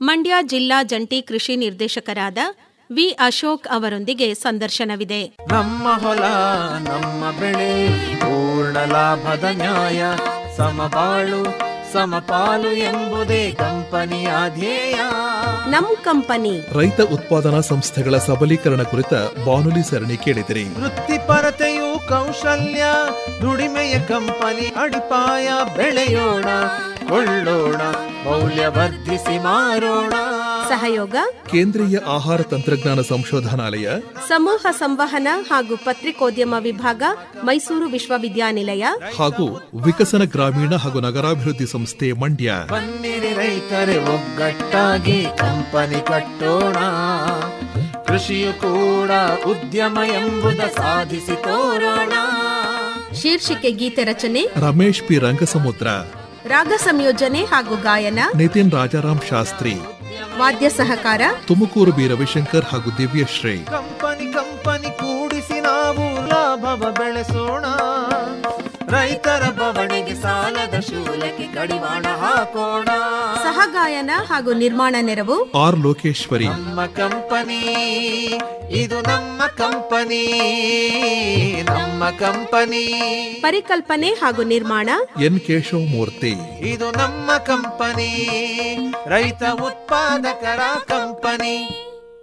ಮಂಡ್ಯ ಜಿಲ್ಲಾ ಜಂಟಿ ಕೃಷಿ ನಿರ್ದೇಶಕರಾದ ವಿ. ಅಶೋಕ್ ಅವರೊಂದಿಗೆ ಸಂದರ್ಶನವಿದೆ. ನಮ್ಮ ಹೊಲ ನಮ್ಮ ಬೆಳೆ ಪೂರ್ಣ ಲಾಭದ ನ್ಯಾಯ, ಸಮಬಾಳು ಸಮಪಾಲು ಎಂಬುದೇ ಕಂಪನಿಯ ಧ್ಯೇಯ. ನಮ್ ಕಂಪನಿ ರೈತ ಉತ್ಪಾದನಾ ಸಂಸ್ಥೆಗಳ ಸಬಲೀಕರಣ ಕುರಿತ ಬಾನುಲಿ ಸರಣಿ ಕೇಳಿದಿರಿ. ವೃತ್ತಿಪರತೆಯು ಕೌಶಲ್ಯ, ದುಡಿಮೆಯ ಕಂಪನಿ ಅಡಿಪಾಯ. ಬೆಳೆಯೋಣ ಕೊಳ್ಳೋಣ ಮೌಲ್ಯವರ್ಧಿಸಿ ಮಾರೋಣ. ಸಹಯೋಗ ಕೇಂದ್ರೀಯ ಆಹಾರ ತಂತ್ರಜ್ಞಾನ ಸಂಶೋಧನಾಲಯ, ಸಮೂಹ ಸಂವಹನ ಹಾಗೂ ಪತ್ರಿಕೋದ್ಯಮ ವಿಭಾಗ, ಮೈಸೂರು ವಿಶ್ವವಿದ್ಯಾನಿಲಯ ಹಾಗೂ ವಿಕಸನ ಗ್ರಾಮೀಣ ಹಾಗೂ ನಗರಾಭಿವೃದ್ಧಿ ಸಂಸ್ಥೆ ಮಂಡ್ಯ. ಬನ್ನಿರಿ ರೈತರೇ ಒಗ್ಗಟ್ಟಾಗಿ ಕಂಪನಿ ಕಟ್ಟೋಣ. ಕೃಷಿಯು ಕೂಡ ಉದ್ಯಮ ಎಂಬುದ ಸಾಧಿಸಿ ತೋರೋಣ. ಶೀರ್ಷಿಕೆ ಗೀತೆ ರಚನೆ ರಮೇಶ್ ಪಿ. ರಂಗಸಮುದ್ರ, ರಾಗ ಸಂಯೋಜನೆ ಹಾಗೂ ಗಾಯನ ನಿತಿನ್ ರಾಜಾರಾಮ್ ಶಾಸ್ತ್ರಿ, ವಾದ್ಯ ಸಹಕಾರ ತುಮಕೂರು ಬಿ. ರವಿಶಂಕರ್ ಹಾಗೂ ದಿವ್ಯಶ್ರೀ. ಕಂಪನಿ ಕೂಡಿಸಿ ನಾವು ಲಾಭವ ಬೆಳೆಸೋಣ. ರೈತರ ಬವಣೆಗೆ ಸಾಲದ ಶೂಲಕ್ಕೆ ಕಡಿವಾಣ ಹಾಕೋಣ. ಸಹಗಾಯನ ಹಾಗೂ ನಿರ್ಮಾಣ ನೆರವು ಆರ್. ಲೋಕೇಶ್ವರಿ. ನಮ್ಮ ಕಂಪನಿ ಇದು ನಮ್ಮ ಕಂಪನಿ, ನಮ್ಮ ಕಂಪನಿ. ಪರಿಕಲ್ಪನೆ ಹಾಗೂ ನಿರ್ಮಾಣ ಎನ್. ಕೇಶವಮೂರ್ತಿ. ಇದು ನಮ್ಮ ಕಂಪನಿ, ರೈತ ಉತ್ಪಾದಕರ ಕಂಪನಿ.